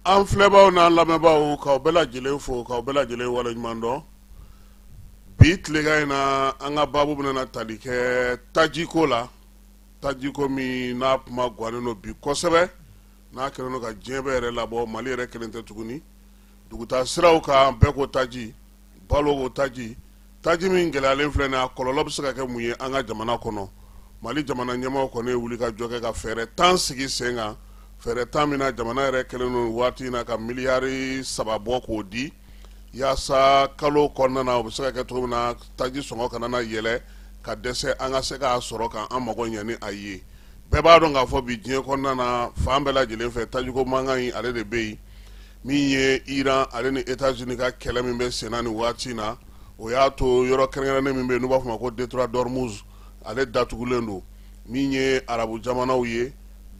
An filɛbaaw n'an lamɛnbaaw k'aw bɛɛ lajɛlen fo k'aw bɛɛ lajɛlen waleɲuman dɔn. Bi tilegan in na an ka baabu bɛna tali kɛ tajiko la. Tajiko min n'a kuma gannen don bi kosɛbɛ, n'a kɛlen don ka diɲɛ bɛɛ yɛrɛ labɔ, Mali yɛrɛ kelen tɛ tuguni. Dugutaa siraw kan bɛɛ ko taji, balo ko taji. Taji min gɛlɛyalen filɛ nin ye, a kɔlɔlɔ bɛ se ka kɛ mun ye an ka jamana kɔnɔ. Mali jamana ɲɛmaaw kɔni ye wuli ka jɔ kɛ ka fɛɛrɛ 10 sigi sen kan. Fɛɛrɛ 10 min na jamana yɛrɛ kɛlen don waati in na ka miliyari 3 bɔ k'o di yaasa kalo kɔnɔna na o bɛ se ka kɛ cogo min na taji sɔngɔ kana na yɛlɛ ka dɛsɛ an ka se k'a sɔrɔ k'an mago ɲɛ ni a ye. Bɛɛ b'a dɔn k'a fɔ bi diɲɛ kɔnɔna na fan bɛɛ lajɛlen fɛ tajiko mankan in ale de bɛ yen, min ye Iran ale ni États-Unis ka kɛlɛ min bɛ sen na nin waati in na. O y'a to yɔrɔ kɛrɛnkɛrɛnnen min bɛ yen n'u b'a fɔ ma ko Détroit d'Ormuz ale datugulen don, min ye arabu jamanaw ye.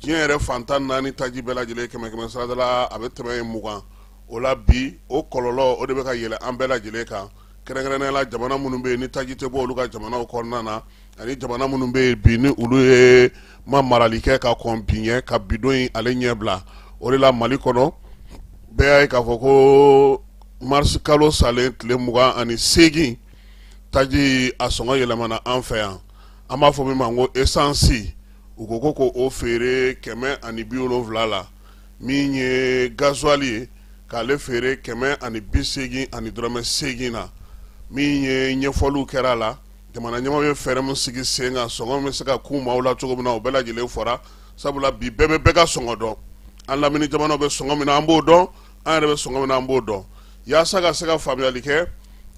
Diɲɛ yɛrɛ fantan 4 taji bɛɛ lajɛlen kɛmɛ sarada la a bɛ tɛmɛ 20. O la bi o kɔlɔlɔ o de bɛ ka yɛlɛ an bɛɛ lajɛlen kan. Kɛrɛnkɛrɛnnenya la jamana minnu bɛ yen ni taji tɛ bɔ olu ka jamanaw kɔnɔna na, ani jamana minnu bɛ yen bi ni olu ye ma marali kɛ ka kɔn bi ɲɛ ka bidon in ale ɲɛ bila. O de la Mali kɔnɔ bɛɛ y'a ye k'a fɔ ko mars kalo salen tile 28 taji a sɔngɔ yɛlɛmana an fɛ yan. An b'a fɔ min ma ko essence u ko ko o feere 170 la, min ye gasoil ye k'ale feere 180 na, min ye ɲɛfɔliw kɛra la. Jamana ɲɛmaaw ye fɛɛrɛ min sigi sen kan sɔngɔ bɛ se ka k'u maaw la cogo min na o bɛɛ lajɛlen fɔra, sabula bi bɛɛ bɛ bɛɛ ka sɔngɔ dɔn. An lamini jamanaw bɛ sɔngɔ min na an b'o dɔn, an yɛrɛ bɛ sɔngɔ min na an b'o dɔn. Yaasa ka se ka faamuyali kɛ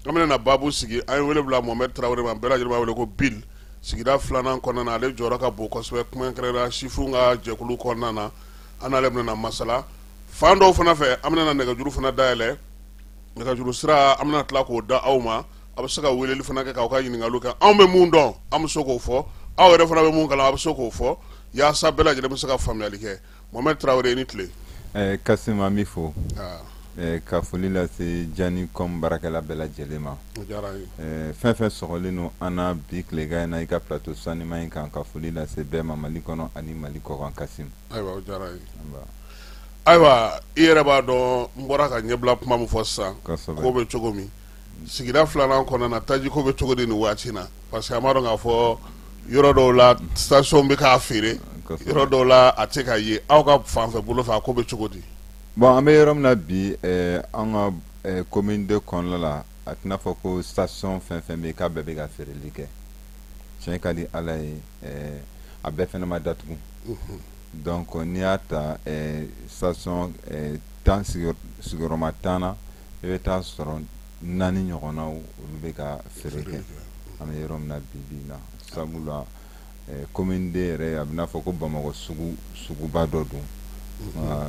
an bɛna baabu sigi, an ye wele bila Mohamed Traoré ma, bɛɛ lajɛlen b'a wele ko Bill. Sigida filanan kɔnɔna na ale jɔyɔrɔ ka bon kosɛbɛ kuma kɛrɛnkɛrɛnnenya sifinw ka jɛkulu kɔnɔna na. An n'ale bɛna masala fan dɔw fana fɛ, an bɛna nɛgɛjuru fana dayɛlɛ. Nɛgɛjuru sira an bɛna tila k'o da aw ma, a bɛ se ka weleli fana kɛ k'aw ka ɲininkaliw kɛ. Anw bɛ mun dɔn an bɛ se k'o fɔ, aw yɛrɛ fana bɛ mun kalan a bɛ se k'o fɔ, yaasa bɛɛ lajɛlen bɛ se ka faamuyali kɛ. Mohamed Traoré ni tile. Kasim an b'i fo. Ka foli lase Jani com baarakɛla bɛɛ lajɛlen ma. Fɛn fɛn sɔgɔlen no an na bi tilegan in na i ka plateau sanima in kan, ka foli lase bɛɛ ma Mali kɔnɔ ani Mali kɔkan. Kasim. Ayiwa o diyara n ye. Ayiwa i yɛrɛ b'a dɔn n bɔra ka ɲɛbila kuma min fɔ sisan ko bɛ cogo min, sigida filanan kɔnɔna na taji ko bɛ cogo di nin waati na, parce que an b'a dɔn k'a fɔ yɔrɔ dɔw la station bɛ k'a feere, yɔrɔ dɔw la a tɛ ka ye. Aw ka fanfɛ bolo fɛ a ko bɛ cogo di? Bon, an bɛ yɔrɔ min na bi an ka commune de kɔnɔna la a tɛna fɔ ko station fɛn fɛn bɛ yen k'a bɛɛ bɛ ka feereli kɛ. Tiɲɛ ka di Ala ye a bɛɛ fɛnɛ ma datugu. Donc n'i y'a ta station 10 sigiyɔrɔma 10 na i bɛ taa sɔrɔ 4 ɲɔgɔnnaw olu bɛ ka feere kɛ. An bɛ yɔrɔ min na bi na sabula commune de yɛrɛ a bɛ n'a fɔ ko Bamakɔ suguba dɔ don.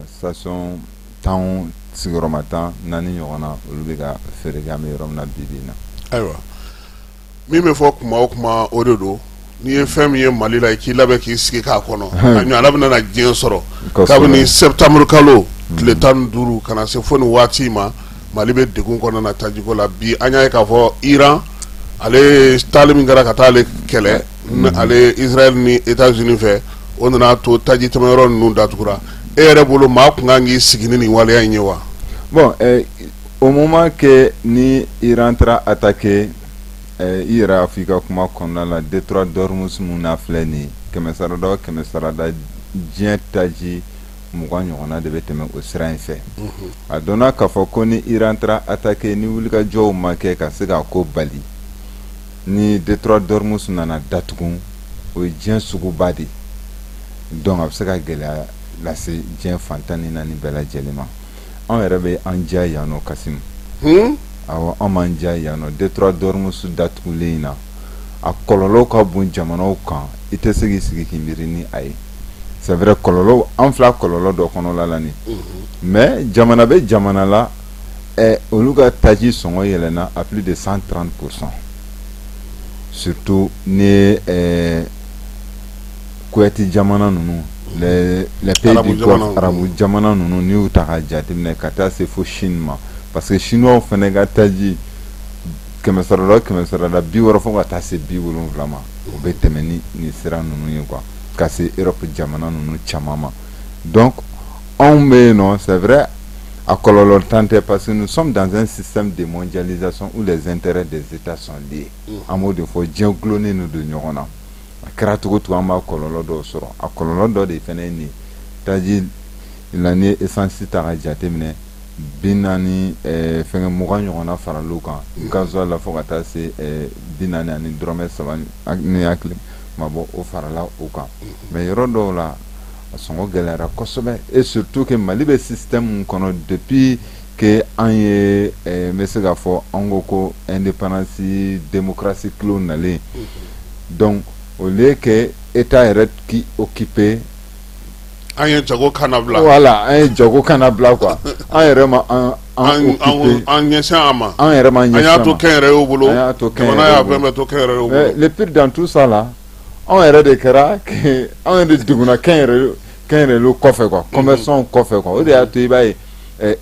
Station 10 sigiyɔrɔma 10 4 ɲɔgɔnna olu bɛ ka feere kɛ an bɛ yɔrɔ min na bi na. Ayiwa min bɛ fɔ kuma o kuma o de don, n'i ye fɛn min ye Mali la i k'i labɛn k'i sigi k'a kɔnɔ, a ɲɔgɔnna bɛna na diɲɛ sɔrɔ. Kabini septembre kalo tile 15 ka na se fo nin waati ma Mali bɛ degun kɔnɔna na tajiko la. Bi an y'a ye k'a fɔ Iran ale taali min kɛra ka taa ale kɛlɛ ale Israël ni États-Unis fɛ, o nana to taji tɛmɛyɔrɔ ninnu datugura. E yɛrɛ bolo maa kun kan k'i sigi ni nin waleya in ye wa? Bon, au moment que ni Iran taara attaquer i yɛrɛ y'a fɔ i ka kuma kɔnɔna la Détroit d'Ormuz mun na filɛ nin ye, kɛmɛ sarada o kɛmɛ sarada diɲɛ taji 20 ɲɔgɔnna de bɛ tɛmɛ o sira in fɛ. A dɔnna k'a fɔ ko ni Iran taara attaquer ni wulikajɔw ma kɛ ka se k'a ko bali, ni Détroit d'Ormuz nana datugu, o ye diɲɛ suguba de, donc a bɛ se ka gɛlɛya lase diɲɛ fantan ni 4 bɛɛ lajɛlen ma. an yɛrɛ bɛ an diya yan nɔ Kasimu. Awɔ an m'an diya yan nɔ Detroit Dormus datugulen in na a kɔlɔlɔ ka bon jamanaw kan i tɛ se k'i sigi k'i miiri ni a ye. C'est vrai kɔlɔlɔ an fila kɔlɔlɔ dɔ kɔnɔla la ni mais jamana bɛ jamana la olu ka taji sɔngɔ yɛlɛna à plus de 130%. Surtout ni Kuwaiti jamana ninnu les pays du Golfe arabu jamana ninnu n'i y'u ta ka jateminɛ ka taa se fo Chine ma parce que chinois fana ka taji 100 160 fo ka taa se 70 ma o bɛ tɛmɛ ni sira ninnu ye quoi ka se Europe jamana ninnu caman ma donc anw bɛ yen nɔ c'est vrai a kɔlɔlɔ tan tɛ parce que nous sommes dans un système de mondialisation où les intérêts des États sont liés an b'o de fɔ diɲɛ gulonnen don ɲɔgɔn na a kɛra cogo cogo an b'a kɔlɔlɔ dɔw sɔrɔ a kɔlɔlɔ dɔ de fana ye nin taji la ni essence ta ka jateminɛ 40 fɛngɛ 20 ɲɔgɔnna faral'u kan gasoil la fo ka taa se 40 ani dɔrɔmɛ 3 ni hakili ma bɔ o farala o kan mais yɔrɔ dɔw la a sɔngɔ gɛlɛyara kosɛbɛ et surtout que Mali bɛ système mun kɔnɔ depuis que an ye n bɛ se k'a fɔ an ko ko indépendance démocratie kilo nalen donc au lieu que État yɛrɛ k'i occuper an ye jago kana bila voilà an ye jago kana bila quoi an yɛrɛ ma an ɲɛsin a ma an yɛrɛ ma ɲɛsin a ma an y'a to kɛnyɛrɛyew bolo an y'a to jamana y'a bɛɛ bɛ to kɛnyɛrɛyew bolo le pire dans tout ça là anw yɛrɛ de kɛra anw yɛrɛ de duguna kɛnyɛrɛyew kɔfɛ quoi commerçants kɔfɛ quoi o de y'a to i b'a ye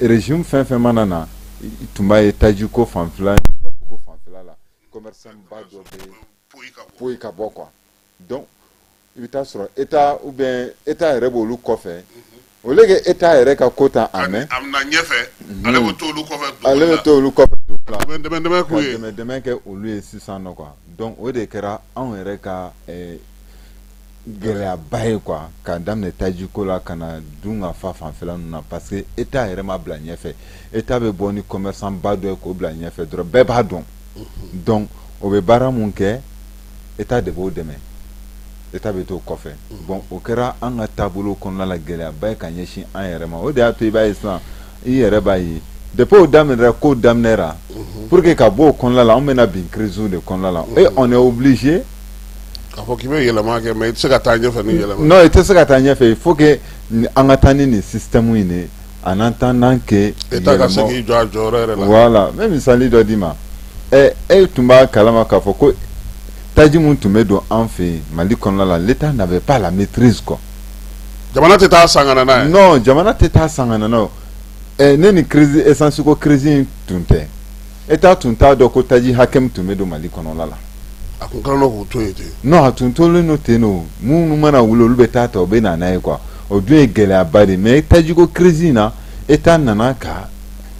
régime fɛn fɛn mana na i tun b'a ye taji ko fanfɛla la commerçant ba dɔ bɛ poyi ka bɔ quoi donc i bɛ taa sɔrɔ État ou bien État yɛrɛ b'olu kɔfɛ au lieu que État yɛrɛ ka ko ta en main a bɛna ɲɛfɛ ale bɛ to olu kɔfɛ ale bɛ to olu kɔfɛ dɛmɛ k'u ye ka dɛmɛ kɛ olu ye sisan nɔ quoi donc o de kɛra anw yɛrɛ ka gɛlɛyaba ye quoi ka daminɛ tajiko la ka na dun ka fa fanfɛla ninnu na parce que État yɛrɛ ma bila ɲɛfɛ État bɛ bɔ ni commerçant ba dɔ ye k'o bila ɲɛfɛ dɔrɔn bɛɛ b'a dɔn donc o bɛ baara mun kɛ État de b'o dɛmɛ État bɛ t'o kɔfɛ bon o kɛra an ka taabolo kɔnɔna la gɛlɛyaba ye ka ɲɛsin an yɛrɛ ma o de y'a to i b'a ye sisan i yɛrɛ b'a ye depuis o daminɛra ko daminɛra pour que ka bɔ o kɔnɔna la an bɛna bin crise de kɔnɔna la et on est obligé k'a fɔ k'i bɛ yɛlɛma kɛ mais i tɛ se ka taa ɲɛfɛ ni yɛlɛma non i tɛ se ka taa ɲɛfɛ il faut que an ka taa ni nin système in de en attendant que État ka se k'i jɔ a jɔyɔrɔ yɛrɛ la voilà n bɛ misali dɔ d'i ma e tun b'a kalama k'a fɔ ko taji mun tun bɛ don an fɛ yen Mali kɔnɔna la l'État n'avait pas la maîtrise quoi jamana tɛ taa san ka na n'a ye non jamana tɛ taa san ka na n'a ye ne ni crise essence ko crise in tun tɛ État tun t'a dɔn ko taji hakɛ min tun bɛ don Mali kɔnɔna la a kun kɛlen don k'u to yen ten non a tun tolen don ten o minnu mana wuli olu bɛ taa ta o bɛ na n'a ye quoi o dun ye gɛlɛyaba de mais tajiko crise in na État nana ka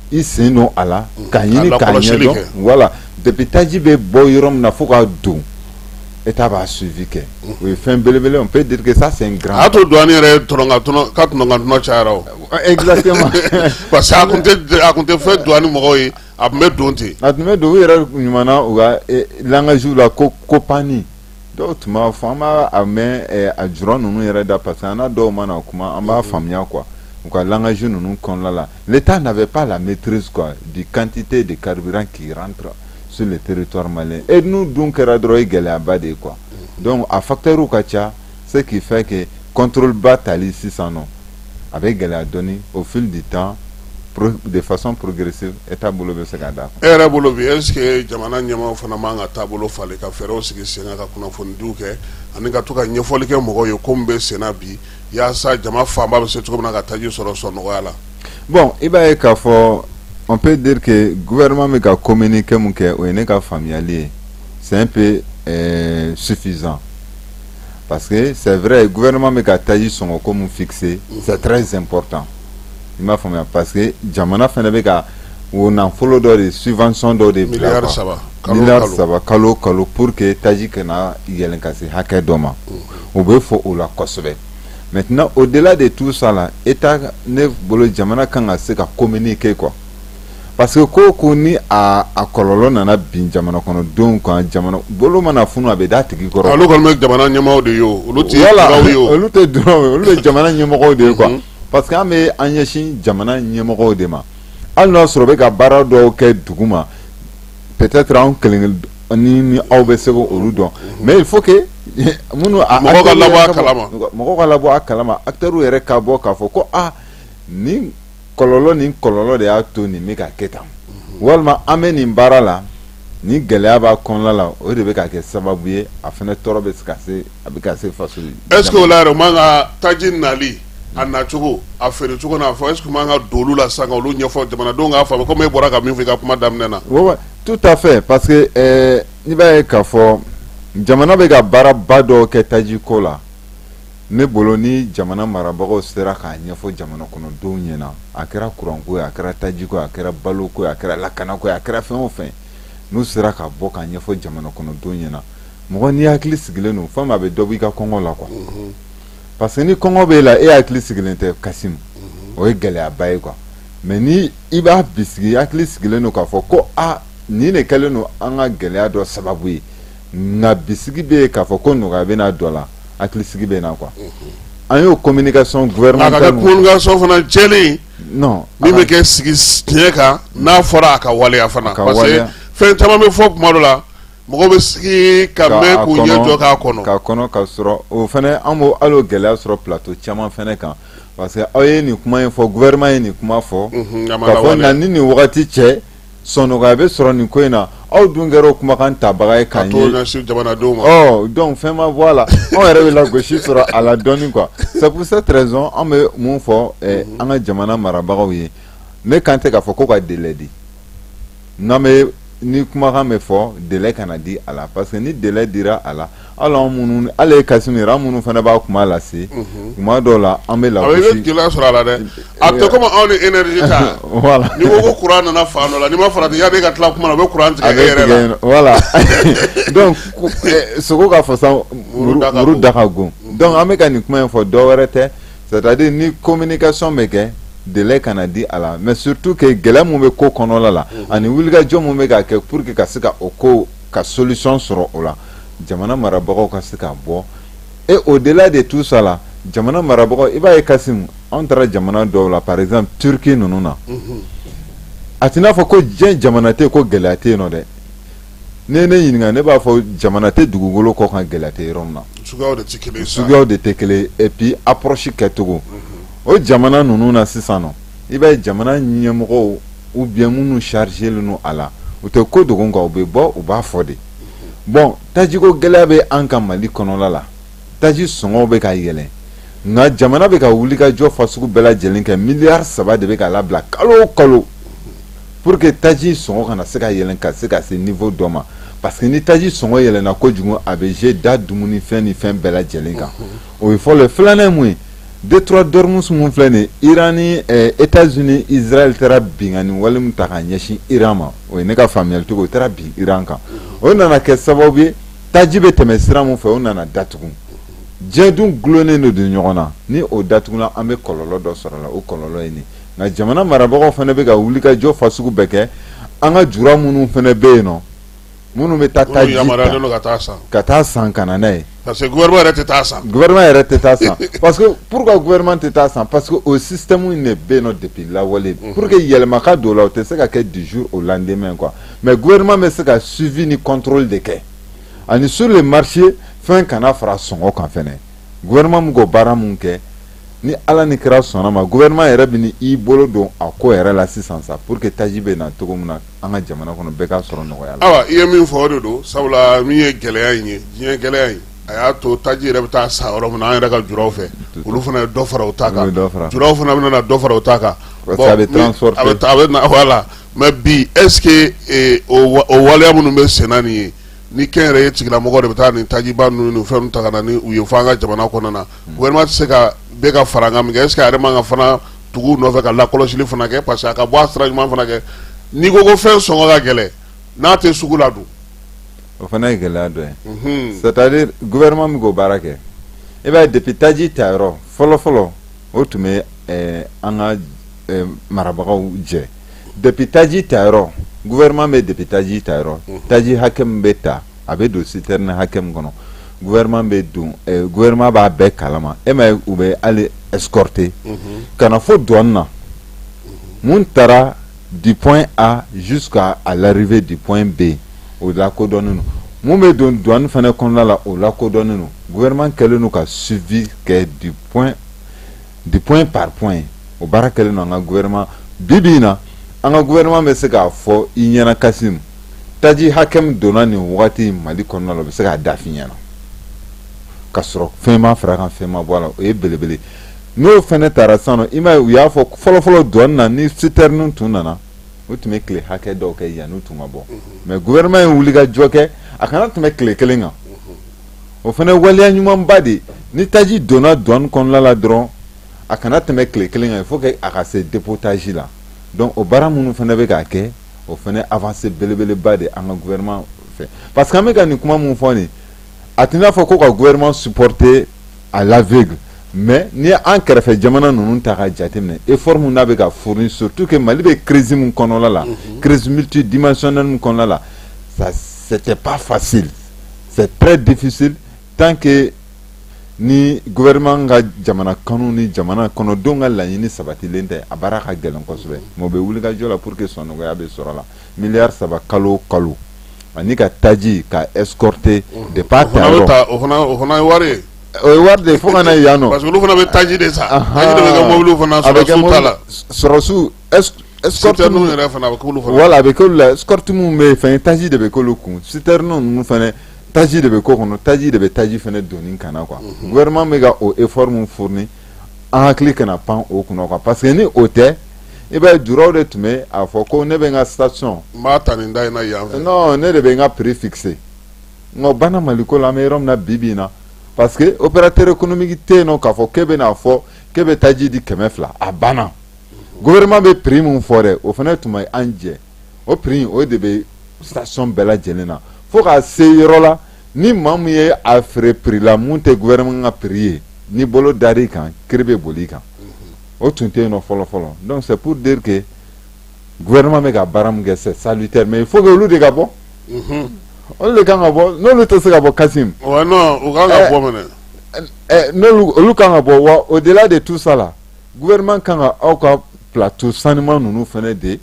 i sen don a la ka ɲini k'a ɲɛdɔn voilà depuis taji bɛ bɔ yɔrɔ min na fo ka don État b'a suivi kɛ o ye fɛn belebele on peut dire que ça c'est un grand a to douane yɛrɛ ka tɔnɔ ka tɔnɔ cayara o exactement parce que a kun tɛ fɛn douane mɔgɔw ye a tun bɛ don ten a tun bɛ don u yɛrɛ ɲuman na u ka langage la ko pani dɔw tun b'a fɔ an b'a mɛn a jurɔ ninnu yɛrɛ da parce que an n'a dɔw mana kuma an b'a faamuya quoi u ka langage ninnu kɔnɔna la l'État n'avait pas la maîtrise quoi du quantité de carburant qui rentre sur le territoire malien et nous dun kɛra dɔrɔn ye gɛlɛyaba de ye quoi donc a facteur ka ca ce qui fait que contrôle ba tali sisan nɔ a bɛ gɛlɛya dɔɔni au fil du temps de façon progressive État bolo bɛ se ka d'a e yɛrɛ bolo bi est ce que jamana ɲɛmaaw fana man ka taabolo falen ka fɛɛrɛw sigi sen kan ka kunnafonidiw kɛ ani ka to ka ɲɛfɔli kɛ mɔgɔw ye ko min bɛ sen na bi yaasa jama fanba bɛ se cogo min na ka taji sɔrɔ nɔgɔya la bon i b'a ye k'a fɔ on peut dire que gouvernement bɛ ka communiquer mun kɛ o ye ne ka faamuyali ye c'est un peu suffisant parce que c'est vrai gouvernement bɛ ka taji sɔngɔ ko mun fixé c'est très important i m'a faamuya parce que jamana fana bɛ ka o nafolo dɔ de subvention dɔ de bila miliyari saba kalo kalo pour que taji kana yɛlɛn ka se hakɛ dɔ ma o bɛ fɔ o la kosɛbɛ maintenant au delà de tout ça là État ne bolo jamana kan ka se ka communiquer quoi parce que ko ni a kɔlɔlɔ nana bin jamana kɔnɔdenw kan jamana bolo mana funu a bɛ da tigi kɔrɔ olu kɔni bɛ jamana ɲɛmɔgɔw de ye olu tɛ duraw ye olu tɛ duraw ye olu bɛ jamana ɲɛmɔgɔw de ye quoi parce que an bɛ an ɲɛsin jamana ɲɛmɔgɔw de ma hali n'a sɔrɔ bɛ ka baara dɔw kɛ dugu ma peut-être an kelen ni aw bɛ se k'olu dɔn mais il faut que minnu mɔgɔw ka labɔ a kalama mɔgɔw ka labɔ a kalama acteurs yɛrɛ ka bɔ k'a fɔ ko nin kɔlɔlɔ de y'a to nin bɛ ka kɛ tan walima an bɛ nin baara la ni gɛlɛya b'a kɔnɔna la o de bɛ ka kɛ sababu ye a fana tɔɔrɔ bɛ se faso est ce que o la yɛrɛ o man ka taji nali a nacogo a feere cogo n'a fɔ est ce que o man ka don olu la sisan ka olu ɲɛfɔ jamanadenw k'a faamu komi e bɔra ka min fɔ i ka kuma daminɛ na. oui tout à fait parce que n'i b'a ye k'a fɔ jamana bɛ ka baaraba dɔw kɛ taji ko la ne bolo ni jamana marabagaw sera k'a ɲɛfɔ jamana kɔnɔdenw ɲɛna a kɛra courant ko ye a kɛra taji ko ye a kɛra balo ko ye a kɛra lakana ko ye a kɛra fɛn o fɛn n'u sera ka bɔ k'a ɲɛfɔ jamana kɔnɔdenw ɲɛna mɔgɔ n'i hakili sigilen don fɛn min a bɛ dɔ bɔ i ka kɔngɔ la quoi parce que ni kɔngɔ b'e la e hakili sigilen tɛ Kasimu o ye gɛlɛyaba ye quoi mais ni i b'a bisigi hakili sigilen don k'a fɔ ko nin de kɛlen don an ka gɛlɛya dɔ sababu ye nka bisigi bɛ yen k'a fɔ ko nɔgɔya bɛ n'a dɔ la hakili sigi bɛ na quoi an y'o communication gouvernementale a ka communication fana jɛlen non min bɛ kɛ sigi tiɲɛ kan n'a fɔra a ka waleya fana parce que fɛn caman bɛ fɔ kuma dɔ la mɔgɔw bɛ sigi ka mɛn k'u ɲɛ jɔ k'a kɔnɔ ka sɔrɔ o fana an b'o hali o gɛlɛya sɔrɔ plateau caman fana kan parce que aw ye nin kuma in fɔ gouvernement ye nin kuma fɔ k'a fɔ na ni nin wagati cɛ sɔnnɔgɔya bɛ sɔrɔ nin ko in na aw dun kɛra o kumakan tabaga ye k'a ɲɛ jamanadenw ma donc fɛn ma bɔ a la anw yɛrɛ bɛ lagosi sɔrɔ a la dɔɔni quoi c'est pour cette raison an bɛ mun fɔ an ka jamana marabagaw ye ne kan tɛ k'a fɔ ko ka délai di n'an bɛ ni kumakan bɛ fɔ délai kana di a la parce que ni délai dira a la hali anw minnu hali Kasimu yɛrɛ an minnu fana b'a kuma lase tuma dɔw la an bɛ lagosi. a bɛ gɛlɛya sɔrɔ a la dɛ a tɛ komi anw ni énergie ta voilà ni ko ko courant nana fan dɔ la ni ma farati yanni e ka tila kuma na u bɛ courant tigɛ e yɛrɛ la voilà donc sogo ka fɔ sa muru da ka gon donc an bɛ ka nin kuma in fɔ dɔ wɛrɛ tɛ c'est à dire ni communication bɛ kɛ délai kana di a la mais surtout que gɛlɛya mun bɛ ko kɔnɔla la ani wulikajɔ mun bɛ ka kɛ pour que ka se ka o ko ka solution sɔrɔ o la jamana marabagaw ka se ka bɔ et au-delà de tout ça la jamana marabagaw i b'a ye Kasimu anw taara jamana dɔw la par exemple Turquie ninnu na a t'i n'a fɔ ko diɲɛ jamana tɛ yen ko gɛlɛya tɛ yen nɔ dɛ ne ɲininka ne b'a fɔ jamana tɛ dugukolo kɔ kan gɛlɛya tɛ yɔrɔ min na suguyaw de tɛ kelen et puis approche kɛcogo o jamana ninnu na sisan nɔ i b'a ye jamana ɲɛmɔgɔw ou bien minnu chargélen don a la u tɛ ko dogo kan u bɛ bɔ u b'a fɔ de bon tajiko gɛlɛya bɛ an ka Mali kɔnɔla la taji sɔngɔw bɛ ka yɛlɛn nka jamana bɛ ka wulikajɔ fasugu bɛɛ lajɛlen kɛ miliyari 3 de bɛ ka labila kalo o kalo pour que taji sɔngɔ kana se ka yɛlɛn ka se ka se niveau dɔ ma parce que ni taji sɔngɔ yɛlɛnna kojugu a bɛ je da dumunifɛn ni fɛn bɛɛ lajɛlen kan o ye fɔlɔ filanan mun ye Detroit Dormus mun filɛ nin Iran ni États-Unis Israël taara binkani wale mun ta ka ɲɛsin Iran ma o ye ne ka faamuyali cogo o taara bin Iran kan o nana kɛ sababu ye taji bɛ tɛmɛ sira mun fɛ o nana datugu diɲɛ dun gulonnen de don ɲɔgɔn na ni o datugula an bɛ kɔlɔlɔ dɔ sɔrɔ la o kɔlɔlɔ ye nin nka jamana marabagaw fana bɛ ka wulikajɔ fasugu bɛɛ kɛ an ka jura minnu fana bɛ yen nɔ minnu bɛ taa taji ka taa san ka na n'a ye parce que gouvernement yɛrɛ tɛ taa san parce que pourquoi gouvernement tɛ taa san parce que o système in de bɛ yen nɔ depuis lawale pour que yɛlɛma ka don o la o tɛ se ka kɛ du jour au lendemain quoi mais gouvernement bɛ se ka suivi ni contrôle de kɛ ani sur le marché fɛn kana fara sɔngɔ kan fɛnɛ gouvernement min ko baara mun kɛ ni ala ni kira sɔnna ma gouvernement yɛrɛ bɛ ni i bolo don a ko yɛrɛ la sisan sa pour que taji bɛ na cogo min na an ka jamana kɔnɔ bɛɛ ka sɔrɔ nɔgɔya la. awa i ye min fɔ o de don sabula min ye gɛlɛya in ye diɲɛ gɛlɛya in a y'a to taji yɛrɛ bɛ taa san yɔrɔ min na an yɛrɛ ka juraw fɛ olu fana ye dɔ fara o ta kan juraw fana bɛ na dɔ fara o ta kan bon a bɛ transporter a bɛ na voilà mais bi est ce que o waleya minnu bɛ sen na nin ye ni kɛn yɛrɛ ye tigilamɔgɔ de bɛ taa nin tajiba ninnu ni fɛn ta ka na ni u ye fɔ an ka jamana kɔnɔ na gouvernement tɛ se ka bɛɛ ka fara an kan min kɛ est ce que a yɛrɛ man ka fana tugu nɔfɛ ka lakɔlɔsili fana kɛ parce que a ka bɔ a sira ɲuman fana kɛ n'i ko ko fɛn sɔngɔ ka gɛlɛn n'a tɛ sugu la dun o fana ye gɛlɛya dɔ ye c'est à dire gouvernement min k'o baara kɛ i b'a ye depuis taji ta yɔrɔ fɔlɔ o tun bɛ an ka marabagaw jɛ depuis taji ta yɔrɔ gouvernement bɛ depuis taji ta yɔrɔ taji hakɛ min bɛ ta a bɛ don citerne hakɛ min kɔnɔ gouvernement bɛ don gouvernement b'a bɛɛ kalama e ma ye u bɛ hali escorter ka na fo douane na mun taara du point A jusqu'à l'arrivée du point B o lakodɔnnen don mun bɛ don douane fana kɔnɔna la o lakodɔnnen don gouvernement kɛlen don ka suivi kɛ du point par point o baara kɛlen don an ka gouvernement bibi in na an ka gouvernement bɛ se k'a fɔ i ɲɛna Kasimu taji hakɛ min donna nin wagati Mali kɔnɔna la o bɛ se k'a da f'i ɲɛna ka sɔrɔ fɛn ma fara kan fɛn ma bɔ a la o ye belebele n'o fɛnɛ taara sisan nɔ i m'a ye u y'a fɔ fɔlɔfɔlɔ douane na ni citerne tun nana o tun bɛ tile hakɛ dɔw kɛ yanni u tun ka bɔ mais gouvernement ye wuli ka jɔ kɛ a kana tɛmɛ tile kelen kan o fɛnɛ waleya ɲumanba de ni taji donna douane kɔnɔna la dɔrɔn a kana tɛmɛ tile kelen kan il faut que a ka se dépotage la donc o baara minnu fɛnɛ bɛ k'a kɛ o fɛnɛ avancé belebeleba de an ka gouvernement fɛ parce que an bɛ ka nin kuma mun fɔ nin a tɛna fɔ ko ka gouvernement supporter à l'aveugle mais ni an kɛrɛfɛ jamana ninnu ta ka jateminɛ effort mun n'a bɛ ka fournir surtout que Mali bɛ crise mun kɔnɔla la crise multidimensionnelle mun kɔnɔla la ça c'était pas facile c'est très difficile tant que ni gouvernement ka jamana kanu ni jamana kɔnɔdenw ka laɲini sabatilen tɛ a baara ka gɛlɛn kosɛbɛ mais u bɛ wuli ka jɔ la pour que sɔnnɔgɔya bɛ sɔrɔ la miliyari 3 kalo o kalo ani ka taji ka escorter de part et d'autre o fana ye wari ye o ye wari de fo ka na yan nɔ parce que olu fana bɛ taji de sa taji de bɛ kɛ mobiliw fana sɔrɔsiw ta la sɔrɔsiw escorte ninnu yɛrɛ fana a bɛ k'olu fana voilà a bɛ k'olu la escorte mun bɛ fɛn taji de bɛ k'olu kun citerne ninnu fana taji de bɛ k'o kɔnɔ taji de bɛ taji fana donni kana quoi gouvernement bɛ ka o effort mun fournir an hakili kana pan o kunna quoi parce que ni o tɛ i b'a ye juraw de tun bɛ a fɔ ko ne bɛ n ka station n b'a ta nin da in na yan fɛ non ne de bɛ n ka prix fixé nka bana Maliko la an bɛ yɔrɔ min na bi bi in na parce que opérateur économique tɛ yen nɔ k'a fɔ k'e bɛ n'a fɔ k'e bɛ taji di 200 a banna gouvernement bɛ prix mun fɔ dɛ o fana tun bɛ an jɛ o prix o de bɛ station bɛɛ lajɛlen na fo k'a se yɔrɔ la ni maa min ye a feere prix la mun tɛ gouvernement ka prix ye ni bolo dar'i kan kiri bɛ boli i kan o tun tɛ yen nɔ fɔlɔ donc c'est pour dire que gouvernement bɛ ka baara min kɛ c'est salutaire mais il faut que olu de ka bɔ olu de kan ka bɔ n'olu tɛ se ka bɔ Kasimu non u kan ka bɔ mɛnɛ n'olu olu kan ka bɔ wa au delà de tout ça là gouvernement kan ka aw ka plateau sanuman ninnu fana de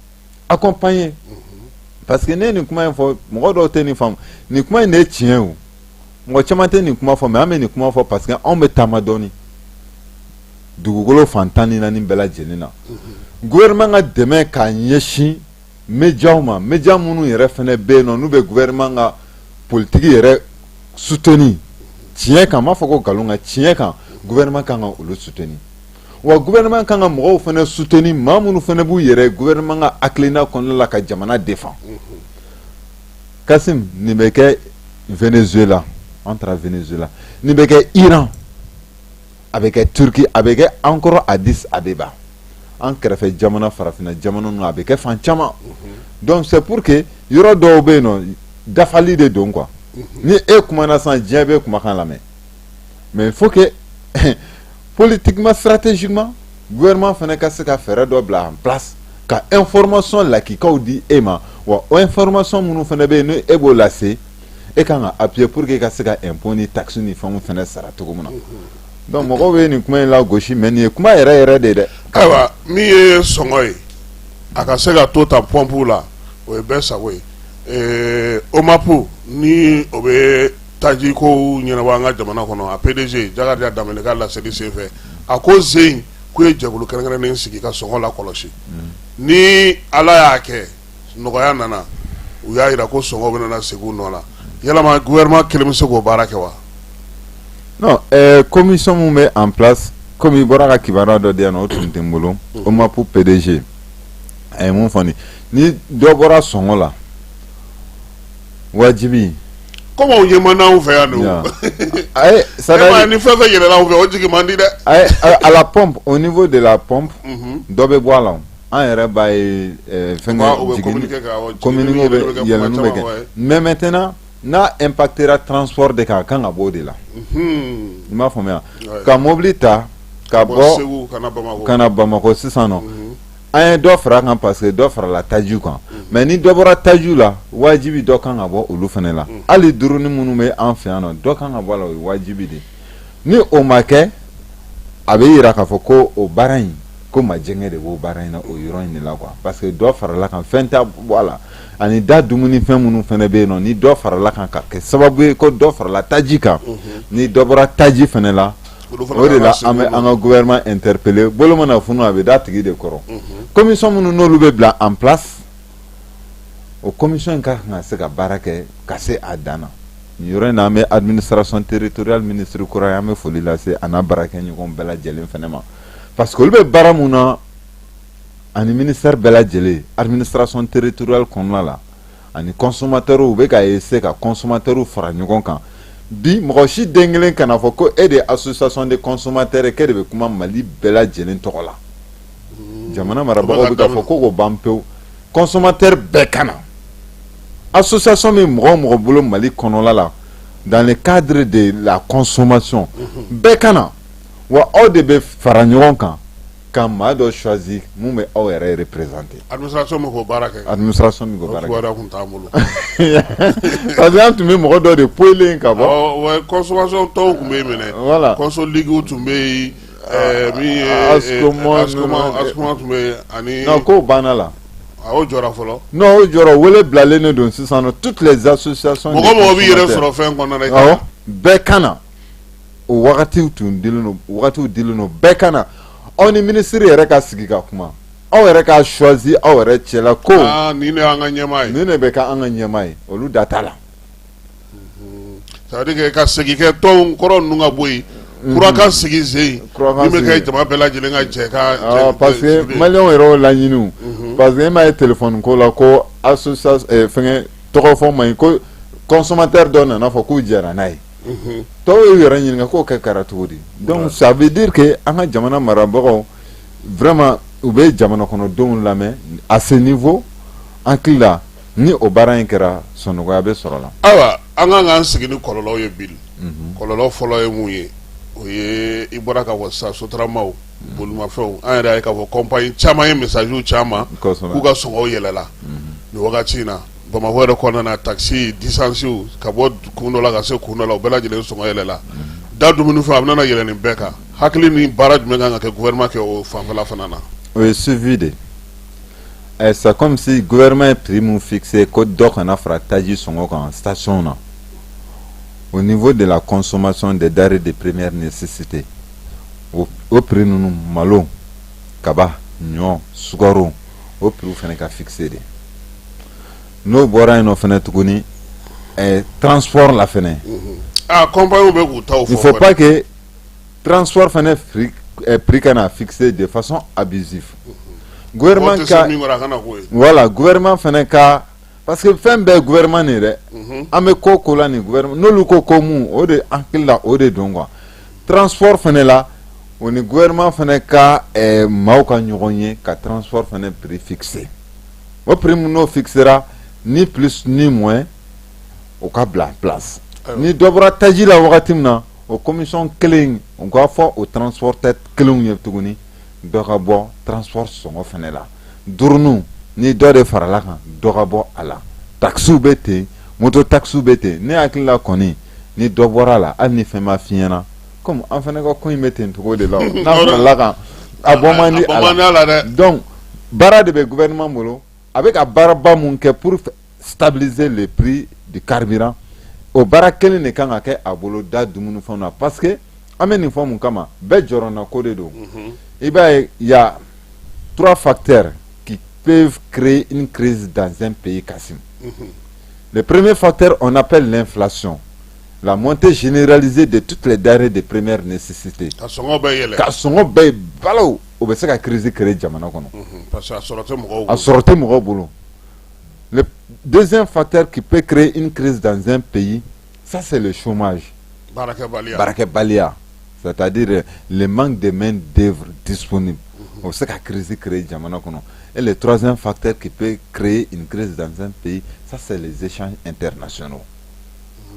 accompagner parce que ne ye nin kuma in fɔ mɔgɔ dɔw tɛ nin faamu nin kuma in de ye tiɲɛ o mɔgɔ caman tɛ nin kuma fɔ mais an bɛ nin kuma fɔ parce que anw bɛ taama dɔɔni dugukolo fan 14 bɛɛ lajɛlen na gouvernement ka dɛmɛ k'a ɲɛsin médiaw ma média minnu yɛrɛ fana bɛ yen nɔ n'u bɛ gouvernement ka politique yɛrɛ soutenir tiɲɛ kan n m'a fɔ ko nkalon kan tiɲɛ kan gouvernement kan ka olu soutenir wa gouvernement kan ka mɔgɔw fana soutenir maa minnu fana b'u yɛrɛ gouvernement ka hakilina kɔnɔna la ka jamana défend Kasimu nin bɛ kɛ Venezuela entre Venezuela nin bɛ kɛ Iran a bɛ kɛ Turquie a bɛ kɛ encore Addis Abeba an kɛrɛfɛ jamana farafinna jamana ninnu a bɛ kɛ fan caman donc c'est pour que yɔrɔ dɔw bɛ yen nɔ dafali de don quoi ni e kumana sisan diɲɛ bɛ kumakan lamɛn mais il faut que politiquement stratégiquement gouvernement fana ka se ka fɛɛrɛ dɔ bila en place ka information lakikaw di e ma wa o information minnu fana bɛ yen ni e b'o lase e kan ka appuyer pour que e ka se ka impôt ni taxe ni fɛnw fana sara cogo min na donc mɔgɔw bɛ nin kuma in la gosi mais nin ye kuma yɛrɛ yɛrɛ de ye dɛ. ayiwa min ye sɔngɔ ye a ka se ka to ta pɔnpu la o ye bɛɛ sago ye OMAPU ni o bɛ taji ko ɲɛnabɔ an ka jamana kɔnɔ a PDG Jakariya Danbɛlɛ ka laseli senfɛ a ko Zeyin k'u ye jɛkulu kɛrɛnkɛrɛnnen sigi ka sɔngɔ la kɔlɔsi ni Ala y'a kɛ nɔgɔya nana u y'a jira ko sɔngɔ bɛ na segin u nɔ la yalama gouvernement kelen bɛ se k'o baara kɛ wa. non commission mun bɛ en place comme i bɔra ka kibaruya dɔ di yan nɔ o tun tɛ n bolo OMAPU PDG a ye mun fɔ ni dɔ bɔra sɔngɔ la wajibi. Comment on y maintenant ouvert nous? Ni fɛn fɛn yɛlɛla u fɛ o jigi man di dɛ. À la pompe au niveau de la pompe dɔ bɛ bɔ a la an yɛrɛ b'a ye fɛn communiqué bɛ yɛlɛnnu bɛ kɛ mais maintenant n'a impactera transport de kan ka bɔ o de la i m'a faamuya ka mobili ta ka bɔ ka na Bamako sisan nɔ an ye dɔ fara kan parce que dɔ farala tajiw kan mais ni dɔ bɔra tajiw la wajibi dɔ kan ka bɔ olu fana la hali duruni minnu bɛ an fɛ yan nɔ dɔ kan ka bɔ a la o ye wajibi de ni o ma kɛ a bɛ yira k'a fɔ ko o baara in ko majɛngɛ de b'o baara in na o yɔrɔ in de la quoi parce que dɔ farala kan fɛn tɛ bɔ a la ani da dumuni fɛn minnu fana bɛ yen nɔ ni dɔ farala kan ka kɛ sababu ye ko dɔ farala taji kan ni dɔ bɔra taji fana la o de la an bɛ an ka gouvernement interpeller bolo mana funu a bɛ da tigi de kɔrɔ commission minnu n'olu bɛ bila en place o commission in ka kan ka se ka baara kɛ ka se a dan na nin yɔrɔ in na an bɛ administration territoriale ministre kura ye an bɛ foli lase a n'a baarakɛɲɔgɔn bɛɛ lajɛlen fana ma parce que olu bɛ baara mun na ani ministère bɛɛ lajɛlen administration territoriale kɔnɔna la ani consommateurs u bɛ ka essayer ka consommateurs fara ɲɔgɔn kan bi mɔgɔ si den kelen kana fɔ ko e de association de consommateurs k'e de bɛ kuma Mali bɛɛ lajɛlen tɔgɔ la jamana marabagaw bɛ k'a fɔ ko k'o ban pewu consommateur bɛɛ kana association min mɔgɔ o mɔgɔ bolo Mali kɔnɔla la dans le cadre de la consommation bɛɛ kana wa aw de bɛ fara ɲɔgɔn kan ka maa dɔ choisir mun bɛ aw yɛrɛ représenter administration min k'o baara kɛ administration min k'o baara kɛ kibaruya kun t'an bolo parce que an tun bɛ mɔgɔ dɔ de poilen ka bɔ ouais consommation tɔw tun bɛ yen minɛ voilà conso ligue tun bɛ yen min ye Ascoman tun bɛ yen ani non k'o banna la o jɔra fɔlɔ non o jɔra wele bilalen de don sisan nɔ toutes les associations mɔgɔ mɔgɔ b'i yɛrɛ sɔrɔ fɛn kɔnɔna na i ka bɛɛ kana o wagatiw tun dilen don wagatiw dilen don bɛɛ kana aw ni ministre yɛrɛ ka sigi ka kuma aw yɛrɛ ka choisir aw yɛrɛ cɛla ko nin de y'an ka ɲɛmaa ye nin de bɛ kɛ an ka ɲɛmaa ye olu da t'a la ça veut dire que ka segin kɛ tɔnw kɔrɔ ninnu ka bɔ yen kura ka sigi sen yen min bɛ kɛ jama bɛɛ lajɛlen ka jɛ ka parce que maliyɛnw yɛrɛ y'o laɲini parce que e m'a ye téléphone ko la ko association fɛngɛ tɔgɔ fɔ man ɲi ko consommateur dɔ nana fɔ k'u jɛra n'a ye tɔw y'u yɛrɛ ɲininka k'o kɛ kɛra cogo di donc ça veut dire que an ka jamana marabagaw vraiment u bɛ jamana kɔnɔdenw lamɛn à ce niveau an hakili la ni o baara in kɛra sɔnɔgɔya bɛ sɔrɔ la ayiwa an kan k'an sigi ni kɔlɔlɔw ye bi kɔlɔlɔ fɔlɔ ye mun ye o ye i bɔra ka fɔ sisan sotaramaw bolimafɛnw an yɛrɛ y'a ye k'a fɔ compagnie caman ye messages caman k'u ka sɔngɔw yɛlɛla nin wagati in na Bamakɔ yɛrɛ kɔnɔna na taxi distances ka bɔ kun dɔ la ka se kun dɔ la o bɛɛ lajɛlen sɔngɔ yɛlɛla da dumuni fɛn a bɛna yɛlɛ nin bɛɛ kan hakili ni baara jumɛn kan ka kɛ gouvernement kɛ o fanfɛla fana na o ye suivi de c'est comme si gouvernement ye prix mun fixé ko dɔ kana fara taji sɔngɔ kan station na au niveau de la consommation des denrées de première nécessité o prix ninnu malo kaba ɲɔ sukaro o prix fana ka fixé de n'o bɔra yen nɔ fana tuguni transport la fana compagnie bɛ k'u taw fɔ il faut pas que transport fana prix kana fixé de façon abusive gouvernement ka voilà gouvernement fana ka parce que fɛn bɛɛ gouvernement de dɛ an bɛ ko ko la ni gouvernement n'olu ko ko mun o de an hakili la o de don quoi transport fana la o ni gouvernement fana ka maaw ka ɲɔgɔn ye ka transport fana prix fixé o prix mun n'o fixera ni plus ni moins o ka bila en place ni dɔ bɔra taji la wagati min na o commission kelen o k'a fɔ o transporteur kelenw ye tuguni dɔ ka bɔ transport sɔngɔ fana la durunu ni dɔ de farala kan dɔ ka bɔ a la taxiw bɛ ten moto taxiw bɛ ten ne hakili la kɔni ni dɔ bɔra la hali ni fɛn ma f'i ɲɛna comme an fana ka ko in bɛ ten cogo de la n'a farala kan a bɔ man di a la dɛ donc baara de bɛ gouvernement bolo a bɛ ka baaraba mun kɛ pour stabiliser le prix du carburant o baara kelen de kan ka kɛ a bolo da dumunifɛnw na parce que an bɛ nin fɔ mun kama bɛɛ jɔrɔna ko de don i b'a ye il y a 3 facteurs qui peuvent créer une crise dans un pays Kassim. Le premier facteur on appelle l'inflation, la montée généralisée de toutes les denrées de première nécessité ka sɔngɔ bɛɛ balaw o bɛ se ka crise créer jamana kɔnɔ parce que a sɔrɔ tɛ mɔgɔw bolo. Le deuxième facteur qui peut créer une crise dans un pays, ça c'est le chômage. Barakebaliya. C'est-à-dire le manque de main d'œuvre disponible. On sait qu'à crise créer jamana kono. Et le troisième facteur qui peut créer une crise dans un pays, ça c'est les échanges internationaux.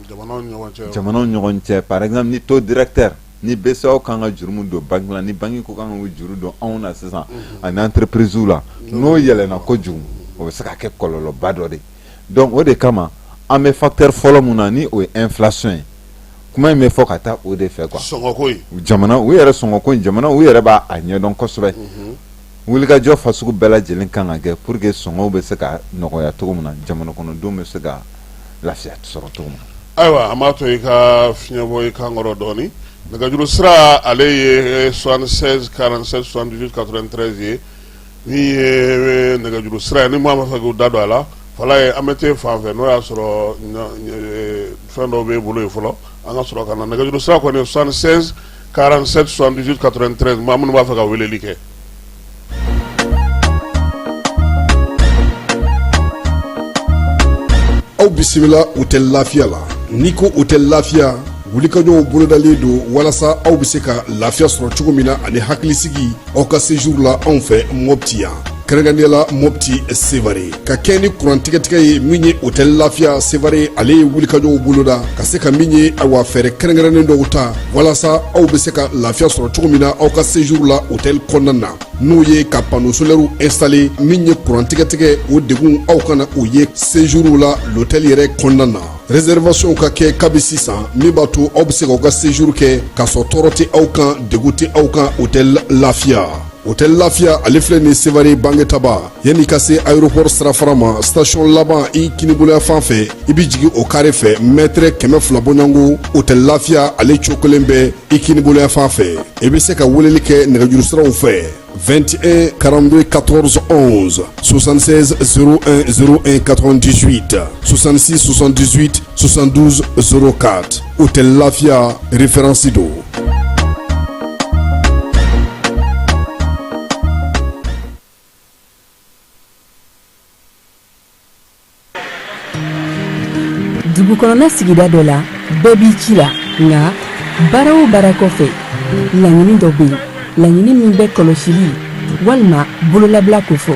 Jamana ɲɔgɔn cɛ. Par exemple, ni taux directeur ni BCEAO kan ka juru mun don banque la ni banque ko kan ka juru don anw na sisan ani entreprise la n'o yɛlɛna kojugu o bɛ se ka kɛ kɔlɔlɔba dɔ de donc o de kama an bɛ facteur fɔlɔ mun na ni o ye inflation ye kuma in bɛ fɔ ka taa o de fɛ quoi sɔngɔko in jamana u yɛrɛ sɔngɔko in jamana u yɛrɛ b'a ɲɛdɔn kosɛbɛ wulikajɔ fasugu bɛɛ lajɛlen kan ka kɛ pour que sɔngɔw bɛ se ka nɔgɔya cogo min na jamana kɔnɔdenw bɛ se ka lafiya sɔrɔ cogo min na ayiwa an b'a to i ka fiɲɛbɔ i kan kɔrɔ dɔɔni nɛgɛjuru sira ale ye 76 47 78 93 ye min ye nɛgɛjuru sira ye ni maa ma fɛ k'u da don a la fala ye an bɛ te fan fɛ n'o y'a sɔrɔ fɛn dɔw b'e bolo ye fɔlɔ an ka sɔrɔ ka na nɛgɛjuru sira kɔni 76 47 78 93 maa minnu b'a fɛ ka weleli kɛ aw bisimila u tɛ lafiya la n'i ko u tɛ lafiya wulikajɔw bolodalen don walasa aw bɛ se ka lafiya sɔrɔ cogo min na ani hakilisigi aw ka séjour la anw fɛ Mopti yan kɛrɛnkɛrɛnnenya Mopti Sevare ka kɛ ni kurantigɛtigɛ ye min ye hôtel Lafiya Sevare ale ye wulikajɔw boloda ka se ka min ye awa fɛɛrɛ kɛrɛnkɛrɛnnen dɔw ta walasa aw bɛ se ka lafiya sɔrɔ cogo min na aw ka séjour la hôtel kɔnɔna na n'o ye ka panneau solaire installé min ye kurantigɛtigɛ o degun aw kana o ye séjour la l'hôtel yɛrɛ kɔnɔna na réservation ka kɛ kabi sisan min b'a to aw bɛ se k'aw ka séjour kɛ k'a sɔrɔ tɔɔrɔ tɛ aw kan degun tɛ aw kan hôtel Lafiya hôtel Lafiya ale filɛ nin Sevare Bangetaba yanni ka se aéroport sirafara ma station laban i kiniboloya fan fɛ i bi jigin o carré fɛ mètre 200 bɔɲɔngo hôtel Lafiya ale cokolen bɛ i kiniboloya fan fɛ i bɛ se ka weleli kɛ nɛgɛjuru siraw fɛ 21 42 14 11 76 01 01 98 66 78 72 04 hôtel Lafiya référence do dugukɔnɔna sigida dɔ la bɛɛ b'i ci la nka baara o baara kɔfɛ laɲini dɔ bɛ yen laɲini min bɛ kɔlɔsili walima bololabila ko fɔ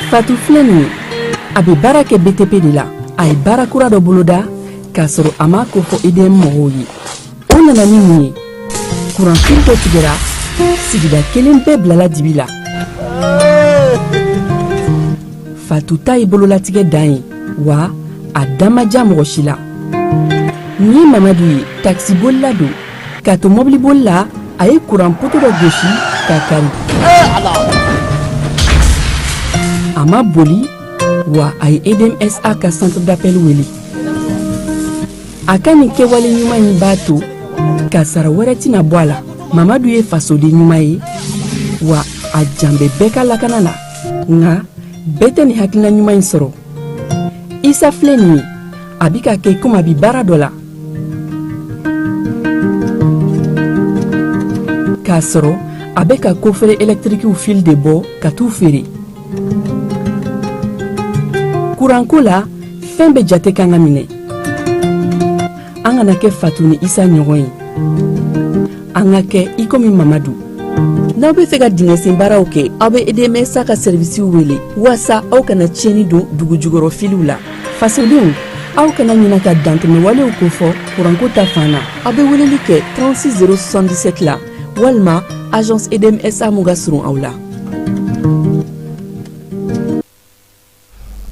Fatu filɛ nin ye a bɛ baara kɛ BTP de la a ye baara kura dɔ boloda k'a sɔrɔ a ma ko fɔ EDM mɔgɔw ye o nana ni mun ye kuranfili dɔ tigɛra sigida kelen bɛɛ bilala dibi la Fatu ta ye bololatigɛ dan ye wa a damaja mɔgɔ si la nin ye Mamadu ye taxi bolila don k'a to mobili bolila a ye kuran poto dɔ gosi k'a kari a ma boli wa a ye EDMSA ka centre d'appel wele a ka nin kɛwale ɲuman in b'a to ka sara wɛrɛ tɛna bɔ a la Mamadu ye fasoden ɲuman ye wa a jan bɛ bɛɛ ka lakana la nka bɛɛ tɛ nin hakilina ɲuman in sɔrɔ Isa filɛ nin ye a bi ka kɛ komi a bi baara dɔ la k'a sɔrɔ a bɛ ka kofere électrique fil de bɔ ka t'u feere kuranko la fɛn bɛɛ jate kan ka minɛ an kana kɛ Fatu ni Isa ɲɔgɔn ye an ka kɛ i komi Mamadu n'aw bɛ fɛ ka dingɛsen baaraw kɛ aw bɛ EDMSA ka servisiw wele walasa aw kana tiɲɛni don dugu jukɔrɔ filiw la fasodenw aw kana ɲinɛ ka dantɛmɛ walew ko fɔ kuranko ta fan na aw bɛ weleli kɛ 36 077 la walima agence EDMSA mun ka surun aw la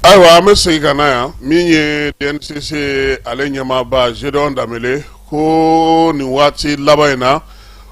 ayiwa an bɛ segin ka na yan min ye DNCC ale ɲɛmaaba Gédéon Danbele ko nin waati laban in na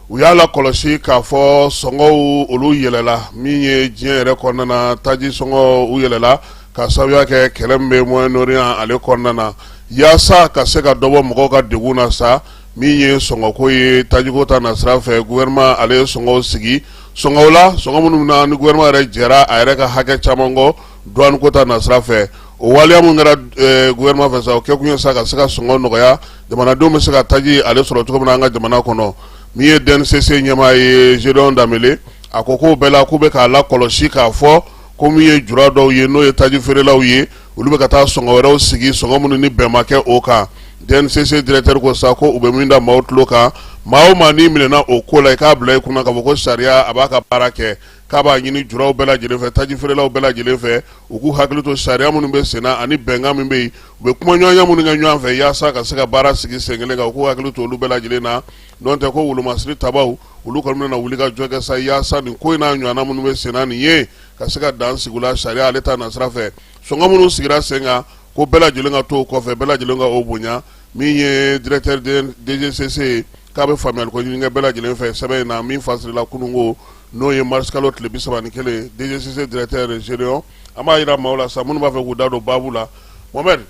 u y'a lakɔlɔsi k'a fɔ sɔngɔw olu yɛlɛla min ye diɲɛ yɛrɛ kɔnɔna na taji sɔngɔ u yɛlɛla ka sababuya kɛ kɛlɛ min bɛ Moyen-Orient ale kɔnɔna na yaasa ka se ka dɔ bɔ mɔgɔw ka degun na sa min ye sɔngɔko ye tajiko ta na sira fɛ gouvernement ale ye sɔngɔw sigi sɔngɔw la sɔngɔ minnu na ni gouvernement yɛrɛ jɛra a yɛrɛ ka hakɛ caman kɔ douane ko ta na sira fɛ o waleya mun kɛra gouvernement fɛ sa o kɛ kun ye sa ka se ka sɔngɔ nɔgɔya jamanadenw bɛ se ka taji ale sɔrɔ cogo min na an ka jamana kɔnɔ min ye DNCC ɲɛmaa ye Gédéon Danbele a ko k'o bɛɛ la k'u bɛ k'a lakɔlɔsi k'a fɔ ko min ye jura dɔw ye n'o ye taji feerelaw ye olu bɛ ka taa sɔngɔ wɛrɛw sigi sɔngɔ minnu ni bɛn ma kɛ o kan DNCC directeur ko sa ko u bɛ min da maaw tulo kan maa o maa n'i minɛna o ko la i k'a bila i kunna k'a fɔ ko sariya a b'a ka baara kɛ k'a b'a ɲini juraw bɛɛ lajɛlen fɛ taji feerelaw bɛɛ lajɛlen fɛ u k'u hakili to sariya minnu bɛ sen na ani bɛnkan min bɛ yen u bɛ kumaɲɔgɔnya minnu kɛ ɲɔgɔn fɛ yaasa ka se ka baara sigi sen kelen kan u k'u hakili to olu bɛɛ lajɛlen na n'o tɛ ko wolomasiri tabaw olu kɔni bɛna wuli ka jɔ kɛ sa yaasa nin ko in n'a ɲɔgɔnna minnu bɛ sen na nin ye ka se ka dan sigi u la sariya ale ta nasira fɛ sɔngɔ minnu sigira sen kan ko bɛɛ lajɛlen ka to o kɔfɛ bɛɛ lajɛlen ka o bonya min ye directeur DGCC ye k'a bɛ faamuyali ko ɲini kɛ bɛɛ lajɛlen fɛ sɛbɛn in na min fasirila kununko n'o ye mars kalo tile 31 DGCC directeur général an b'a yira maaw la sa minnu b'a fɛ k'u da don baabu la Mohamed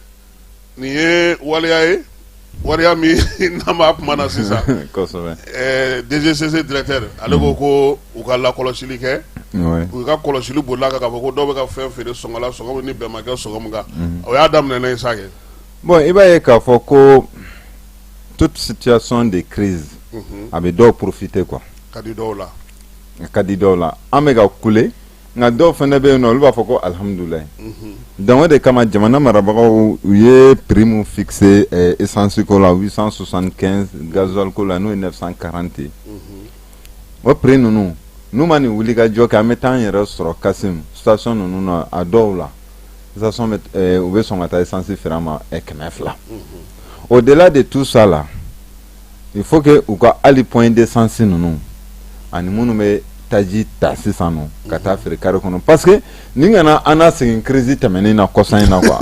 nin ye waleya ye waleya min n'an b'a kuma na sisan DGCC directeur ale ko u ka lakɔlɔsili kɛ u ka kɔlɔsili bolila kan k'a fɔ ko dɔw bɛ ka fɛn feere sɔngɔ la sɔngɔ min ni bɛn ma kɛ sɔngɔ min kan o y'a daminɛ ye sa kɛ bon i b'a ye k'a fɔ ko toute situation de crise a bɛ dɔw profiter quoi ka di dɔw la ka di dɔw la an bɛ ka kule nka dɔw fana bɛ yen nɔ olu b'a fɔ ko alhamdulilayi donc o de kama jamana marabagaw u ye prix min fixé essence ko la 875 gasoil ko la n'o ye 940 ye o prix ninnu n'u ma nin wuli ka jɔ kɛ an bɛ taa an yɛrɛ sɔrɔ Kasim station ninnu na a dɔw la station u bɛ sɔn ka taa essence feere an ma 200. Au-delà de tout ça là il faut que u ka hali point d'essence ninnu ani minnu bɛ taji ta sisan nɔ ka taa feere carré kɔnɔ parce que ni kana an na segin crise tɛmɛnen na kɔsan in na quoi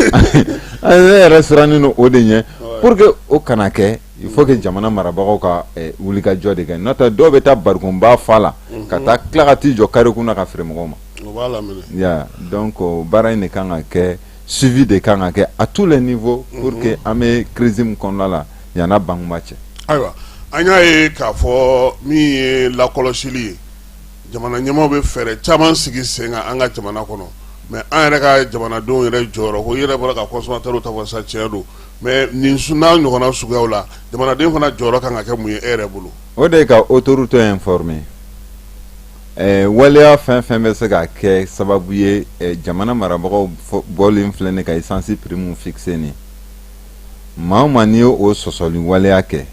ne yɛrɛ sirannen don o de ɲɛ pour que o kana kɛ il faut que jamana marabagaw ka wuli ka jɔ de kɛ n'o tɛ dɔw bɛ taa barikonba fa la ka taa tila ka t'i jɔ carré kunna ka feere mɔgɔw ma ya donc baara in de kan ka kɛ suivi de kan ka kɛ à tous les niveaux pour que an bɛ crise min kɔnɔna la yan'a bankunba cɛ ayiwa an y'a ye k'a fɔ min ye lakɔlɔsili ye jamana ɲɛmaaw bɛ fɛɛrɛ caman sigi sen kan an ka jamana kɔnɔ mais an yɛrɛ ka jamanadenw yɛrɛ jɔyɔrɔ ko yɛrɛ bɔra ka consommateurs ta fɔ sa tiɲɛ don mais nin n'a ɲɔgɔnna suguyaw la jamanaden fana jɔyɔrɔ kan ka kɛ mun ye e yɛrɛ bolo o de ye ka autorité informer waleya fɛn fɛn bɛ se ka kɛ sababu ye jamana marabagaw bɔlen filɛ ne ka essence prix mun fixé nin maa o maa n'i ye o sɔsɔli waleya kɛ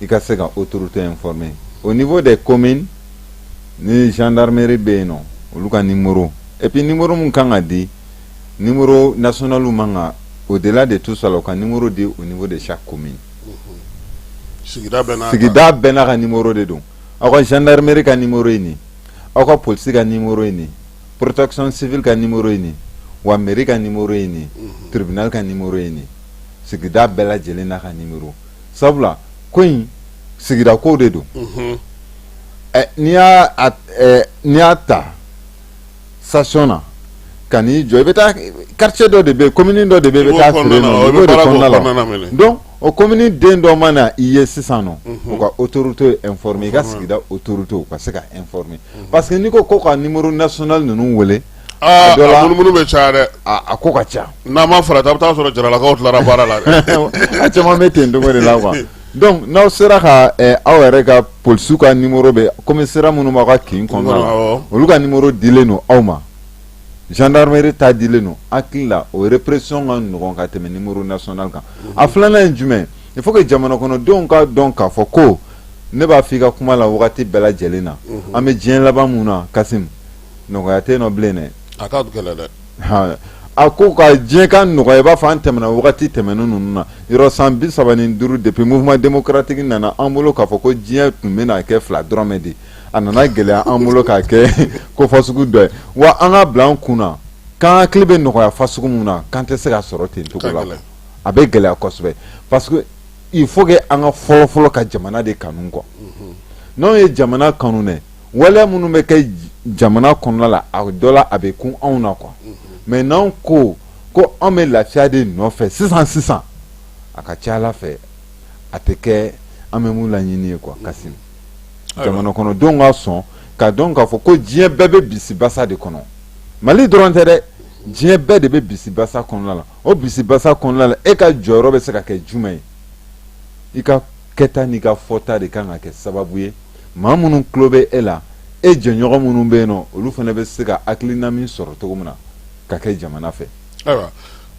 i ka se ka autorité informer au niveau des communes ni gendarmerie bɛ yen nɔ olu ka numéro et puis numéro mun kan ka di numéro national man ka au-delà de tout ça la u ka numéro di au niveau de chaque commune sigida bɛɛ n'a ka numéro de don aw ka gendarmerie ka numéro ye nin aw ka police ka numéro ye nin protection civile ka numéro ye nin wa mairie ka numéro ye nin tribunal ka numéro ye nin sigida bɛɛ lajɛlen n'a ka numéro sabula ko in sigida ko de don n'i y'a ta station na ka n'i jɔ i bɛ taa quartier dɔ de bɛ yen commune dɔ de bɛ yen i bɛ taa feere nɔ i b'o de kɔnɔna la donc o commune den dɔ mana i ye sisan nɔ u ka autorité informer i ka sigida autorité u ka se ka informer parce que n'i ko ko ka numéro national ninnu wele a munumunu bɛ caya dɛ a ko ka ca n'a ma farati a bɛ taa sɔrɔ jaralakaw tilara baara la dɛ a caman bɛ ten togo de la quoi donc n'aw sera ka aw yɛrɛ ka polisiw ka numéro bɛ commissariat minnu b'aw ka kin kɔnɔna la olu ka numéro dilen don aw ma gendarmerie ta dilen don hakili la o répression ka nɔgɔn ka tɛmɛ numéro national kan a filanan ye jumɛn il faut que jamana kɔnɔdenw ka dɔn k'a fɔ ko ne b'a f'i ka kuma la wagati bɛɛ lajɛlen na an bɛ diɲɛ laban mun na Kasim nɔgɔya tɛ yen nɔ bilen dɛ a ka gɛlɛn dɛ a ko ka diɲɛ ka nɔgɔya i b'a fɔ an tɛmɛna wagati tɛmɛnen ninnu na yɔrɔ san 35 depuis mouvement démocratique nana an bolo k'a fɔ ko diɲɛ tun bɛna kɛ fila dɔrɔmɛ de a nana gɛlɛya an bolo k'a kɛ ko fasugu dɔ ye wa an ka bila an kun na k'an hakili bɛ nɔgɔya fasugu mun na k'an tɛ se ka sɔrɔ ten cogo la a bɛ gɛlɛya kosɛbɛ parce que il faut que an ka fɔlɔ-fɔlɔ ka jamana de kanu quoi n'anw ye jamana kanu dɛ waleya minnu bɛ kɛ jamana kɔnɔna la a dɔ la a bɛ kun anw na quoi mais n'anw ko an bɛ lafiya de nɔfɛ sisan a ka ca Ala fɛ a tɛ kɛ an bɛ mun laɲini ye quoi Kasim jamana kɔnɔdenw ka sɔn ka dɔn k'a fɔ ko diɲɛ bɛɛ bɛ bisibasa de kɔnɔ Mali dɔrɔn tɛ dɛ diɲɛ bɛɛ de bɛ bisibasa kɔnɔna la o bisibasa kɔnɔna la e ka jɔyɔrɔ bɛ se ka kɛ jumɛn ye i ka kɛta n'i ka fɔta de kan ka kɛ sababu ye maa minnu tulo bɛ e la e jɛɲɔgɔn minnu bɛ yen nɔ olu fana bɛ se ka hakilina min sɔrɔ cogo min na ka kɛ jamana fɛ ayiwa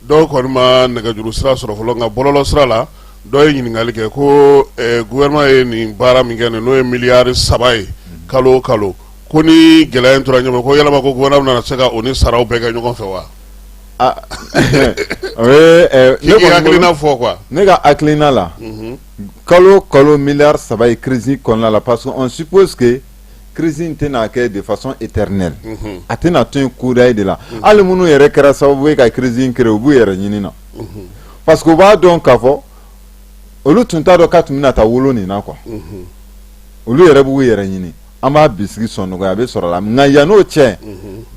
dɔw kɔni ma nɛgɛjuru sira sɔrɔ fɔlɔ nka bɔlɔlɔ sira la dɔ ye ɲininkali kɛ ko gouvernement ye nin baara min kɛ n'o ye miliyari 3 ye kalo o kalo ko ni gɛlɛya in tora ɲɔgɔn ko yalama ko gouvernement nana se ka o ni saraw bɛɛ kɛ ɲɔgɔn fɛ wa k'i hakilina fɔ quoi ne ka hakilina la kalo kalo miliyari 3 ye crise kɔnɔna la parce que on suppose que crise in tɛna kɛ de façon éternelle a tɛna to yen kudayi de la hali minnu yɛrɛ kɛra sababu ye ka crise in créer u b'u yɛrɛ ɲini na parce que u b'a dɔn k'a fɔ olu tun t'a dɔn k'a tun bɛna taa wolo nin na quoi olu yɛrɛ b'u yɛrɛ ɲini an b'a bisigi sɔn nɔgɔya a bɛ sɔrɔ la nka yan'o cɛ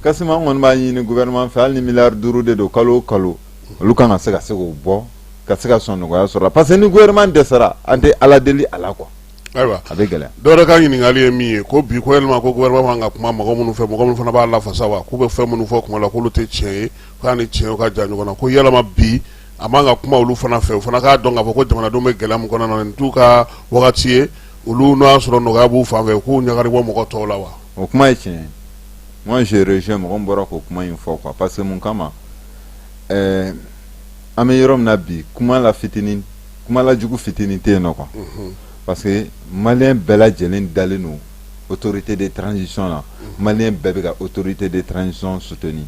Kassim an kɔni b'a ɲini gouvernement fɛ hali ni miliyari 5 de don kalo o kalo olu kan ka se k'o bɔ ka se ka sɔn nɔgɔya sɔrɔ la parce que ni gouvernement dɛsɛra an tɛ ala deli a la quoi ayiwa a bɛ gɛlɛya dɔ wɛrɛ ka ɲininkali ye min ye ko bi ko yalima ko gouvernement man ka kuma mɔgɔ minnu fɛ mɔgɔ minnu fana b'a lafasa wa k'u bɛ fɛn minnu fɔ kuma la k'olu tɛ tiɲɛ ye k'a ni tiɲɛw ka jan ɲɔgɔn na ko yalama bi a man ka kuma olu fana fɛ o fana k'a dɔn k'a fɔ ko jamanadenw bɛ gɛlɛya min kɔnɔna na nin t'u ka wagati ye olu n'o y'a sɔrɔ nɔgɔya b'u fan fɛ k'u ɲagari bɔ mɔgɔ tɔw la wa o kuma ye tiɲɛ ye moi je rejoins mɔgɔ min bɔra k'o kuma in fɔ quoi parce que mun kama an bɛ yɔrɔ min na bi kuma la jugu fitinin tɛ yen nɔ quoi parce que maliyɛn bɛɛ lajɛlen dalen don autorité de transition la maliyɛn bɛɛ bɛ ka autorité de transition soutenir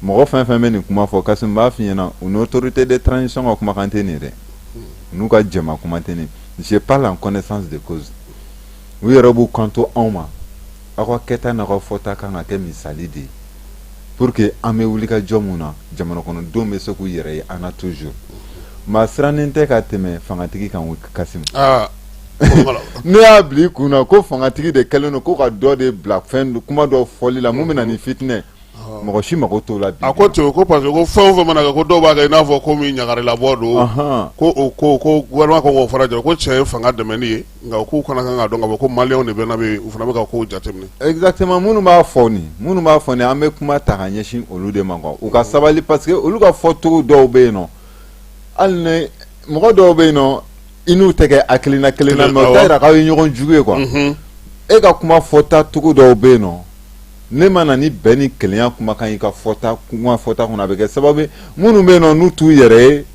mɔgɔ fɛn fɛn bɛ nin kuma fɔ Kassim b'a f'i ɲɛna u ni autorité de transition ka kumakan tɛ nin dɛ u n'u ka jɛma kuma tɛ nin je parle en connaissance de cause u yɛrɛ b'u kanto anw ma aw ka kɛta n'aw ka fɔta kan ka kɛ misali de ye pour que an bɛ wuli ka jɔ mun na jamana kɔnɔdenw bɛ se k'u yɛrɛ ye an na toujours maa sirannen tɛ ka tɛmɛ fangatigi kan Kassim ne y'a bila i kun na ko fangatigi de kɛlen don ko ka dɔ de bila fɛn kuma dɔ fɔli la mun bɛ na ni fitinɛ mɔgɔ si mago t'o la bi a ko ten ko parce que ko fɛn o fɛn mana kɛ ko dɔw b'a kɛ i n'a fɔ ko min ɲagarilabɔ don ko gouvernement ko k'o fara jɔ ko cɛ ye fanga dɛmɛni ye nka k'u fana kan ka dɔn k'a fɔ ko maliyɛnw de bɛ na u fana bɛ ka kow jateminɛ exactement minnu b'a fɔ nin an bɛ kuma ta ka ɲɛsin olu de ma quoi u ka sabali parce que olu ka fɔcogo dɔw bɛ yen nɔ hali ni mɔgɔ dɔw bɛ yen nɔ i n'u tɛ kɛ hakilina kelen na mɛ o t'a yira k'aw ye ɲɔgɔn jugu ye quoi e ka kuma fɔta cogo dɔw bɛ yen nɔ ne ma na ni bɛn ni kelenya kumakan i ka fɔta kɔnɔ a bɛ kɛ sababu ye minnu bɛ yen nɔ n'u t'u yɛrɛ ye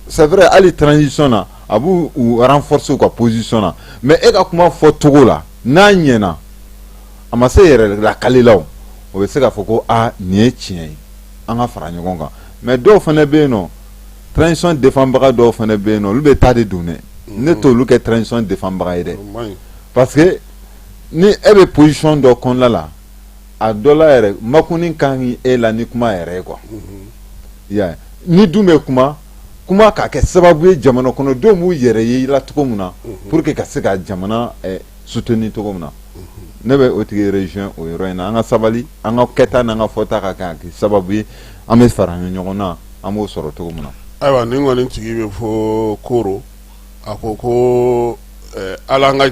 c'est vrai hali transition na a b'u renforcer u ka position na mais e ka kuma fɔcogo la n'a ɲɛna a ma se yɛrɛ lakali la o bɛ se k'a fɔ ko nin ye tiɲɛ ye an ka fara ɲɔgɔn kan mais dɔw fana bɛ yen nɔ transition défendbaga dɔw fana bɛ yen nɔ olu bɛ taa de don dɛ ne t'olu kɛ transition défendbaga ye dɛ parce que ni e bɛ position dɔ kɔnɔna la a dɔ la yɛrɛ makuni kan e la ni kuma yɛrɛ ye quoi ni dun bɛ kuma k'a kɛ sababu ye jamana kɔnɔdenw b'u yɛrɛ ye la cogo min na pour que ka se ka jamana soutenir cogo min na ne bɛ o tigi rejoindre o yɔrɔ in na an ka sabali an ka kɛta n'an ka fɔta ka kɛ sababu ye an bɛ fara ɲɔgɔn na an b'o sɔrɔ cogo min na ayiwa nin kɔni tigi bɛ fɔ Koro a ko ala an ka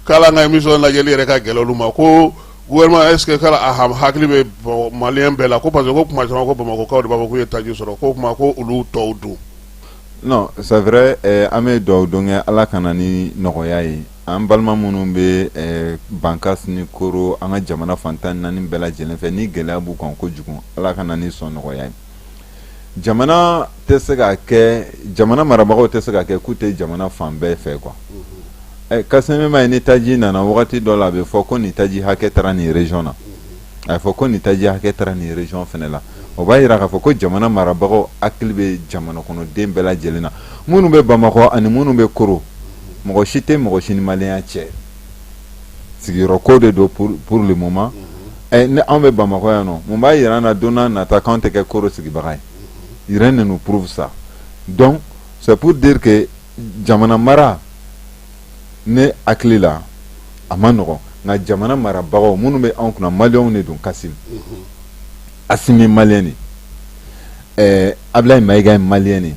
k'ala an ka émission lajɛli yɛrɛ ka gɛlɛ olu ma ko gouvernement est ce que kala a hakili bɛ maliyɛn bɛɛ la ko parce que ko kuma caman ko bamakɔkaw de b'a fɔ k'u ye taji sɔrɔ ko kuma ko olu tɔw dun non c'est vrai an bɛ dugawu don kɛ ala ka na ni nɔgɔya ye an balima minnu bɛ Bankas ni Koro an ka jamana fantan naani bɛɛ lajɛlen fɛ ni gɛlɛya b'u kan kojugu ala ka na ni sɔn nɔgɔya ye jamana tɛ se ka kɛ jamana marabagaw tɛ se ka kɛ k'u tɛ jamana fan bɛɛ fɛ quoi Kassim ma ye ni taji nana wagati dɔ la a bɛ fɔ ko nin taji hakɛ taara nin région na a bɛ fɔ ko nin taji hakɛ taara nin région fɛnɛ la o b'a yira k'a fɔ ko jamana marabagaw hakili bɛ jamana kɔnɔden bɛɛ lajɛlen na minnu bɛ Bamakɔ ani minnu bɛ Koro mɔgɔ si tɛ mɔgɔ si ni maliyɛnya cɛ sigiyɔrɔ ko de don pour le moment ni anw bɛ Bamakɔ yan nɔ mun b'a yira an na don n'a nata k'anw tɛ kɛ Koro sigibaga ye rien ne nous prouve ça donc c'est pour dire que jamana mara ne hakili la a ma nɔgɔn nka jamana marabagaw minnu bɛ anw kunna maliyɛnw de don Kassim Assimi ye maliyɛn de Ablaye Mayiga ye maliyɛn de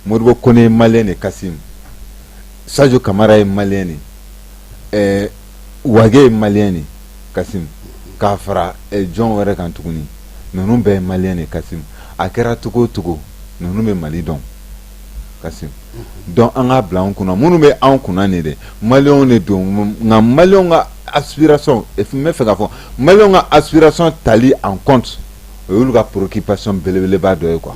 Modibo Kone ye maliyɛn de Kassim Sadio Kamara ye maliyɛn de Wage ye maliyɛn de Kassim k'a fara jɔn wɛrɛ kan tuguni ninnu bɛɛ ye maliyɛn de Kassim a kɛra cogo o cogo ninnu bɛ Mali dɔn Kassim donc an k'a bila an kunna minnu bɛ an kunna nin dɛ maliyɛnw de don nka maliyɛnw ka aspiration n bɛ fɛ k'a fɔ maliyɛnw ka aspiration tali en compte o y'olu ka préoccupation belebeleba dɔ ye quoi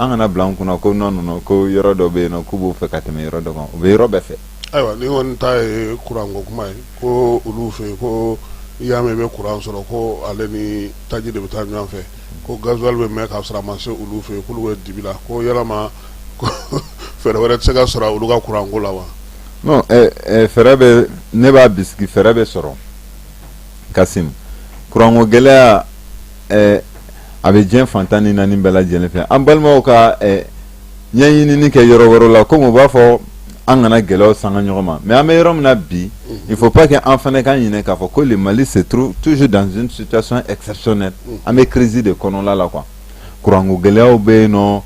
an kana bila an kunna ko non non ko yɔrɔ dɔ bɛ yen nɔ k'u b'o fɛ ka tɛmɛ yɔrɔ dɔ kan u bɛ yɔrɔ bɛɛ fɛ. ayiwa ni kɔni ta ye kuran ko kuma ye ko olu fɛ ko i y'a mɛn i bɛ kuran sɔrɔ ko ale ni taji de bɛ taa ɲɔgɔn fɛ ko gasoil bɛ mɛn k'a sɔrɔ a ma se olu fɛ k'olu bɛ dibi la ko yalama fɛɛrɛ wɛrɛ tɛ se ka sɔrɔ olu ka kuran ko la wa. non fɛɛrɛ bɛ ne b'a bisigi fɛɛrɛ bɛ sɔrɔ Kasim kuranko gɛlɛya a bɛ diɲɛ fantan ni naani bɛɛ lajɛlen fɛ an balimaw ka ɲɛɲinini kɛ yɔrɔ wɛrɛ la komi u b'a fɔ an kana gɛlɛyaw sanga ɲɔgɔn ma mais an bɛ yɔrɔ min na bi il faut pas que an fana k'an ɲinɛ k'a fɔ ko le Mali se trouve toujours dans une situation exceptionnelle an bɛ crise de kɔnɔla la quoi kuranko gɛlɛyaw bɛ yen nɔ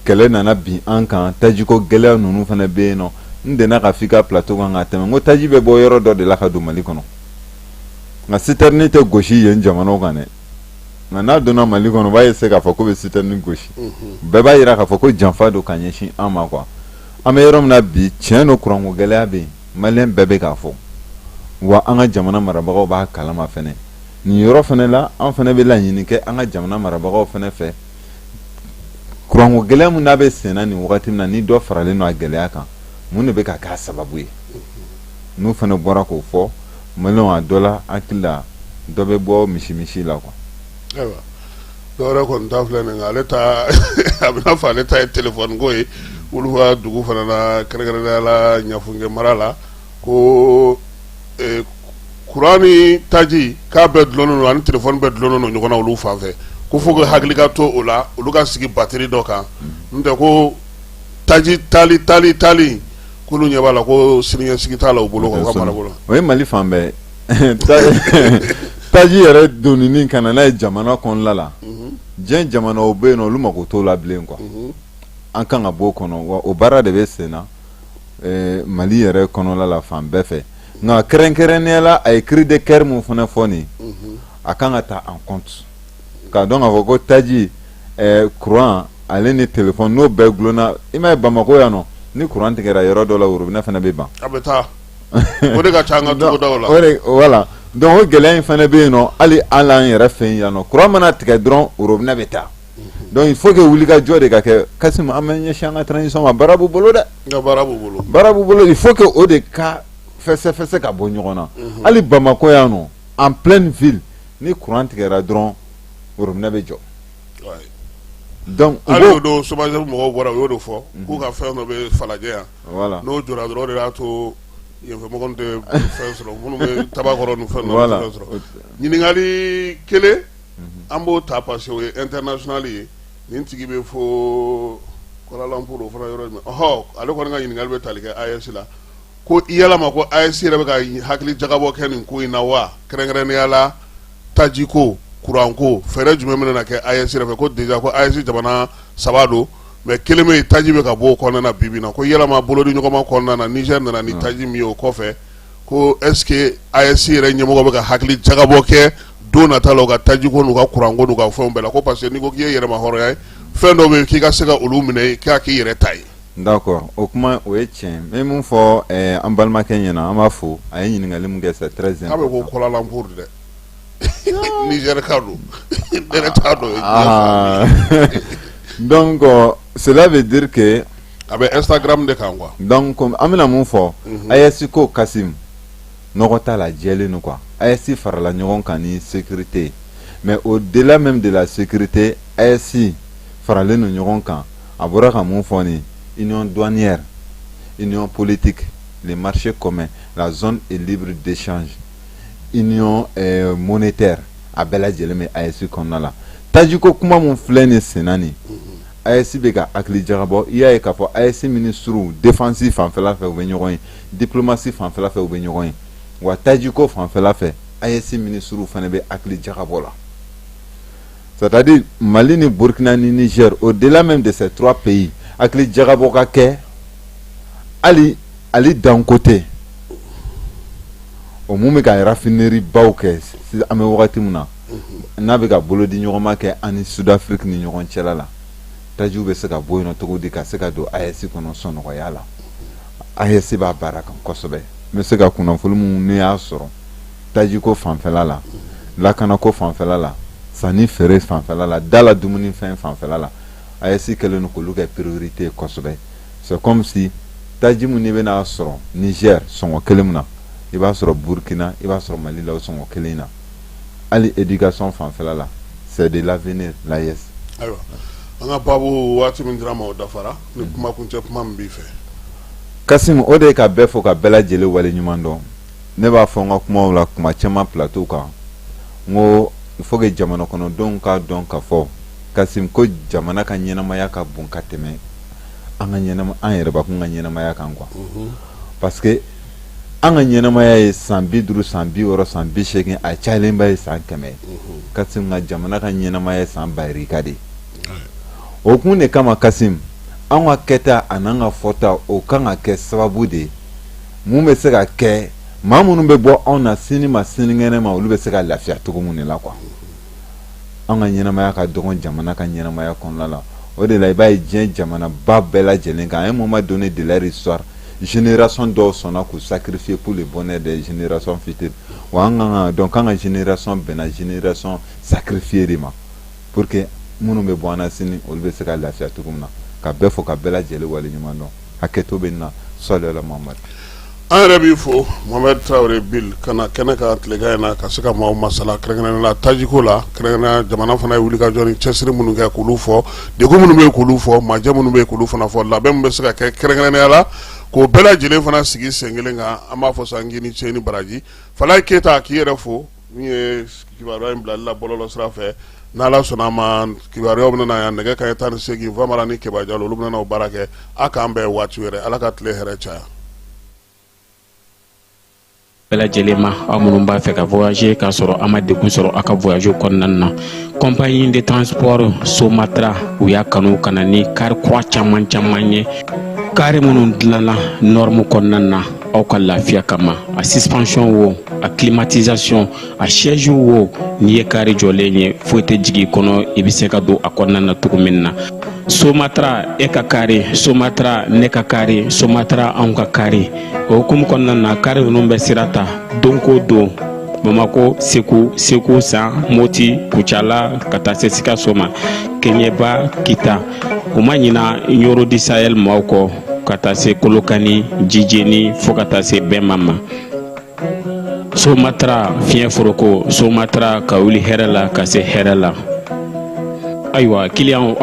kɛlɛ nana bin an kan tajiko gɛlɛya ninnu fana bɛ yen nɔ n dɛnna ka f'i ka plateau kan ka tɛmɛ n ko taji bɛ bɔ yɔrɔ dɔ de la ka don Mali kɔnɔ nka citerne tɛ gosi yen jamanaw kan dɛ nka n'a donna Mali kɔnɔ u b'a essayer k'a fɔ ko bɛ citerne gosi bɛɛ b'a jira k'a fɔ ko janfa don ka ɲɛsin an ma quoi an bɛ yɔrɔ min na bi tiɲɛ don kuranko gɛlɛya bɛ yen maliyɛn bɛɛ bɛ k'a fɔ wa an ka jamana marabagaw b'a kalama fɛnɛ nin yɔrɔ fɛnɛ la an fɛnɛ bɛ laɲini kɛ an ka jamana marabagaw fɛnɛ fɛ kuranko gɛlɛya min n'a bɛ senna nin wagati min na ni dɔ faralen don a gɛlɛya kan mun de bɛ ka k'a sababu ye n'u fɛnɛ bɔra k'o fɔ maliyɛnw a dɔ la hakili la dɔ bɛ bɔ misi la quoi. ayiwa dɔwɛrɛ kɔni ta filɛ nin ale ta a bɛna fɔ ale ta ye telefɔni ko ye olu ka dugu fana na kɛrɛnkɛrɛnnenya la ɲafunge mara la ko kuran ni taji k'a bɛɛ dulonnen don ani telefɔni bɛɛ dulonnen don ɲɔgɔn na olu fan fɛ ko fo que hakili ka to o la olu ka sigi bateri dɔ kan n'o tɛ ko taji tali k'olu ɲɛ b'a la ko siniɲɛsigi t'a la u bolo u ka mara bolo. o ye Mali fan bɛɛ taji yɛrɛ donni ka na n'a ye jamana kɔnɔna la diɲɛ jamanaw bɛ yen nɔ olu mako t'o la bilen quoi an kan ka bɔ o kɔnɔ wa o baara de bɛ sen na Mali yɛrɛ kɔnɔna la fan bɛɛ fɛ nka kɛrɛnkɛrɛnnenya la a ye cri de cœur mun fana fɔ nin a kan ka ta en compte k'a dɔn k'a fɔ ko taji courant ale ni téléphone n'o bɛɛ gulonna i m'a ye Bamako yan nɔ ni courant tigɛra yɔrɔ dɔ la robinet fana bɛ ban. a bɛ taa o de ka ca an ka togodaw la. o de voilà donc o gɛlɛya in fana bɛ yen nɔ hali an an yɛrɛ fɛ yan nɔ courant mana tigɛ dɔrɔn robinet bɛ taa donc il faut que wulikajɔ de ka kɛ Kasim an bɛ ɲɛsin an ka transition ma baara b'u bolo dɛ. nka baara b'u bolo. baara b'u bolo il faut que o de ka fɛsɛfɛsɛ ka bɔ ɲɔgɔn na hali Bamako yan nɔ en pleine ville ni courant tigɛra dɔrɔn robinet bɛ jɔ. donc hali o don chômage mɔgɔw bɔra u y'o de fɔ k'u ka fɛn dɔ bɛ Falajɛ yan voilà n'o jɔra dɔrɔn o de y'a to yenfɛmɔgɔw tɛ fɛn sɔrɔ minnu bɛ tabakɔrɔ ni fɛn dɔ tɛ fɛn sɔrɔ ɲininkali kelen an b'o ta parce que o ye international ye nin tigi bɛ fo Kuala Lumpur o fana yɔrɔ jumɛn ɔhɔ ale kɔni ka ɲininkali bɛ tali kɛ AES la ko yalama ko AES yɛrɛ bɛ ka hakili jagabɔ kɛ nin ko in na wa kɛrɛnkɛrɛnnenya la taji ko kuran ko fɛɛrɛ jumɛn bɛ na kɛ AES yɛrɛ fɛ ko déjà ko AES jamana 3 don mais kelen bɛ yen taji bɛ ka bɔ o kɔnɔna na bi bi in na ko yalama bolodi ɲɔgɔnma kɔnɔna na Niger nana ni taji min ye o kɔfɛ ko est ce que AES yɛrɛ ɲɛmɔgɔ bɛ ka hakili jagabɔ kɛ don nata la u ka taji ko n'u ka kuran ko n'u ka fɛnw bɛɛ la ko parce que n'i ko k'i ye yɛrɛma hɔrɔnya ye fɛn dɔw bɛ yen k'i ka se ka olu minɛ k'a k'i yɛrɛ ta ye. d'accord o kuma o ye tiɲɛ n bɛ mun fɔ an balimakɛ ɲɛna an b'a fɔ a ye ɲininkali min kɛ c'est très important. k'a bɛ ko Kuala Lumpur dɛ. Niger ka don ne t'a dɔn. donc cela veut dire que a bɛ Instagram de kan quoi. donc an bɛna mun fɔ AES ko Kasim nɔgɔ t'a la jɛlen don quoi AES farala ɲɔgɔn kan ni sécurité mais au delà même de la sécurité AES faralen don ɲɔgɔn kan a bɔra ka mun fɔ nin union douanière union politique les marchés communs la zone est libre d'échange union monétaire a bɛɛ lajɛlen bɛ AES kɔnɔna la tajiko kuma mun filɛ nin senna nin AES bɛ ka hakili jagabɔ i y'a ye k'a fɔ AES ministres défense fanfɛla fɛ u bɛ ɲɔgɔn ye diplomatie fanfɛla fɛ u bɛ ɲɔgɔn ye wa tajiko fanfɛla fɛ AES ministres fana bɛ hakili jagabɔ la c'est-à-dire Mali ni Burkina ni Niger au-delà même de ces 3 pays hakili jagabɔ ka kɛ hali d'un côté o mun bɛ ka raffinerie baw kɛ an bɛ wagati min na n'a bɛ ka bolo di ɲɔgɔn ma kɛ ani Sud-Afrique ni ɲɔgɔn cɛla la tajiw bɛ se ka bɔ yen nɔ cogo di ka se ka don AES kɔnɔ sɔnɔgɔya la AES b'a baara kan kosɛbɛ n bɛ se ka kunnafoni minnu ne y'a sɔrɔ tajiko fanfɛla la lakanako fanfɛla la sanni feere fanfɛla la dala dumunifɛn fanfɛla la AES kɛlen don k'olu kɛ priorité kosɛbɛ. C'est comme si taji mun ni bɛna sɔrɔ Niger sɔngɔ kelen mun na i b'a sɔrɔ Burkina i b'a sɔrɔ Mali la o sɔngɔ kelen na. Hali éducation fanfɛla la c'est de l'avenir l'AES. Ayiwa an ka baabu waati min dira ma o dafara ni kuma kuncɛ kuma min b'i fɛ. Kasim, o de ye ka bɛɛ fo ka bɛɛ lajɛlen wale ɲuman dɔn. Ne b'a fɔ n ka kumaw la kuma caman plateau kan n ko il faut que jamana kɔnɔdenw k'a dɔn k'a fɔ Kasim ko jamana ka ɲɛnamaya ka bon ka tɛmɛ an yɛrɛbakun ka ɲɛnamaya kan quoi. Parce que an ka ɲɛnamaya ye san 50 san 60 san 80 a cayalenba ye san 100. Kasim ka jamana ka ɲɛnamaya ye san bayirika de. O kun de kama Kasim an ka kɛta an'an ka fɔta o kan ka kɛ sababu de mun bɛ se ka kɛ maa minnu bɛ bɔ anw na sini ma sinikɛnɛ ma olu bɛ se ka lafiya cogo mun de la quoi. An ka ɲɛnamaya ka dɔgɔn jamana ka ɲɛnamaya kɔnɔna la o de la i b'a ye diɲɛ jamana ba bɛɛ lajɛlen kan un moment donné de leur histoire génération dɔw sɔnna k'u sacrifier pour le bonheur des générations futures wa an kan donc an ka génération bɛnna génération sacrifiée de ma pour que minnu bɛ bɔ an na sini olu bɛ se ka lafiya cogo min na ka bɛɛ fo ka bɛɛ lajɛlen wale ɲuman dɔn hakɛto bɛ nin na sɔli ala Muhamad. An yɛrɛ b'i fo Mohamed Traoré Bill kana kɛnɛ ka tilegan in na ka se ka maaw masala kɛrɛnkɛrɛnnen la tajiko la kɛrɛnkɛrɛnnen jamana fana ye wulikajɔ ni cɛsiri minnu kɛ k'olu fɔ degun minnu bɛ yen k'olu fɔ majɛ minnu bɛ yen k'olu fana fɔ labɛn min bɛ se ka kɛ kɛrɛnkɛrɛnnenya la k'o bɛɛ lajɛlen fana sigi sen kelen kan an b'a fɔ san k'i ni ce ni baraji Falaye Keyita k'i yɛrɛ fo min ye kibaruya in bilali la bɔlɔlɔ sira fɛ n'Ala sɔnna ma kibaruyaw bɛna na yan nɛgɛ kanɲɛ 18 Famara ni Keba Jalo olu bɛna o baara kɛ a k'an bɛn waati wɛrɛ Ala ka tile hɛrɛ caya. Bɛɛ lajɛlen ma aw minnu b'a fɛ ka voyager k'a sɔrɔ a ma degun sɔrɔ a ka voyage kɔnɔna na compagnie de transport Somatra u y'a kanu ka na ni car kura caman ye car minnu dilanna norme kɔnɔna na aw ka lafiya kama a suspension wo a climatisation a siège wo n'i ye car jɔlen ye foyi tɛ jigin i kɔnɔ i bɛ se ka don a kɔnɔna na cogo min na Somatra e ka kari Somatra ne ka kari Somatra anw ka kari o hukumu kɔnɔna na kari ninnu bɛ sira ta don ko don Bamako Segu San Moti Kucala ka taa se Sikaso ma Keɲeba Kita o ma ɲina Yoro di Sahel maaw kɔ ka taa se Kolokani Jijeni fo ka taa se Bɛnma ma Somatra fiɲɛ foroko Somatra ka wuli hɛrɛ la ka se hɛrɛ la. Ayiwa client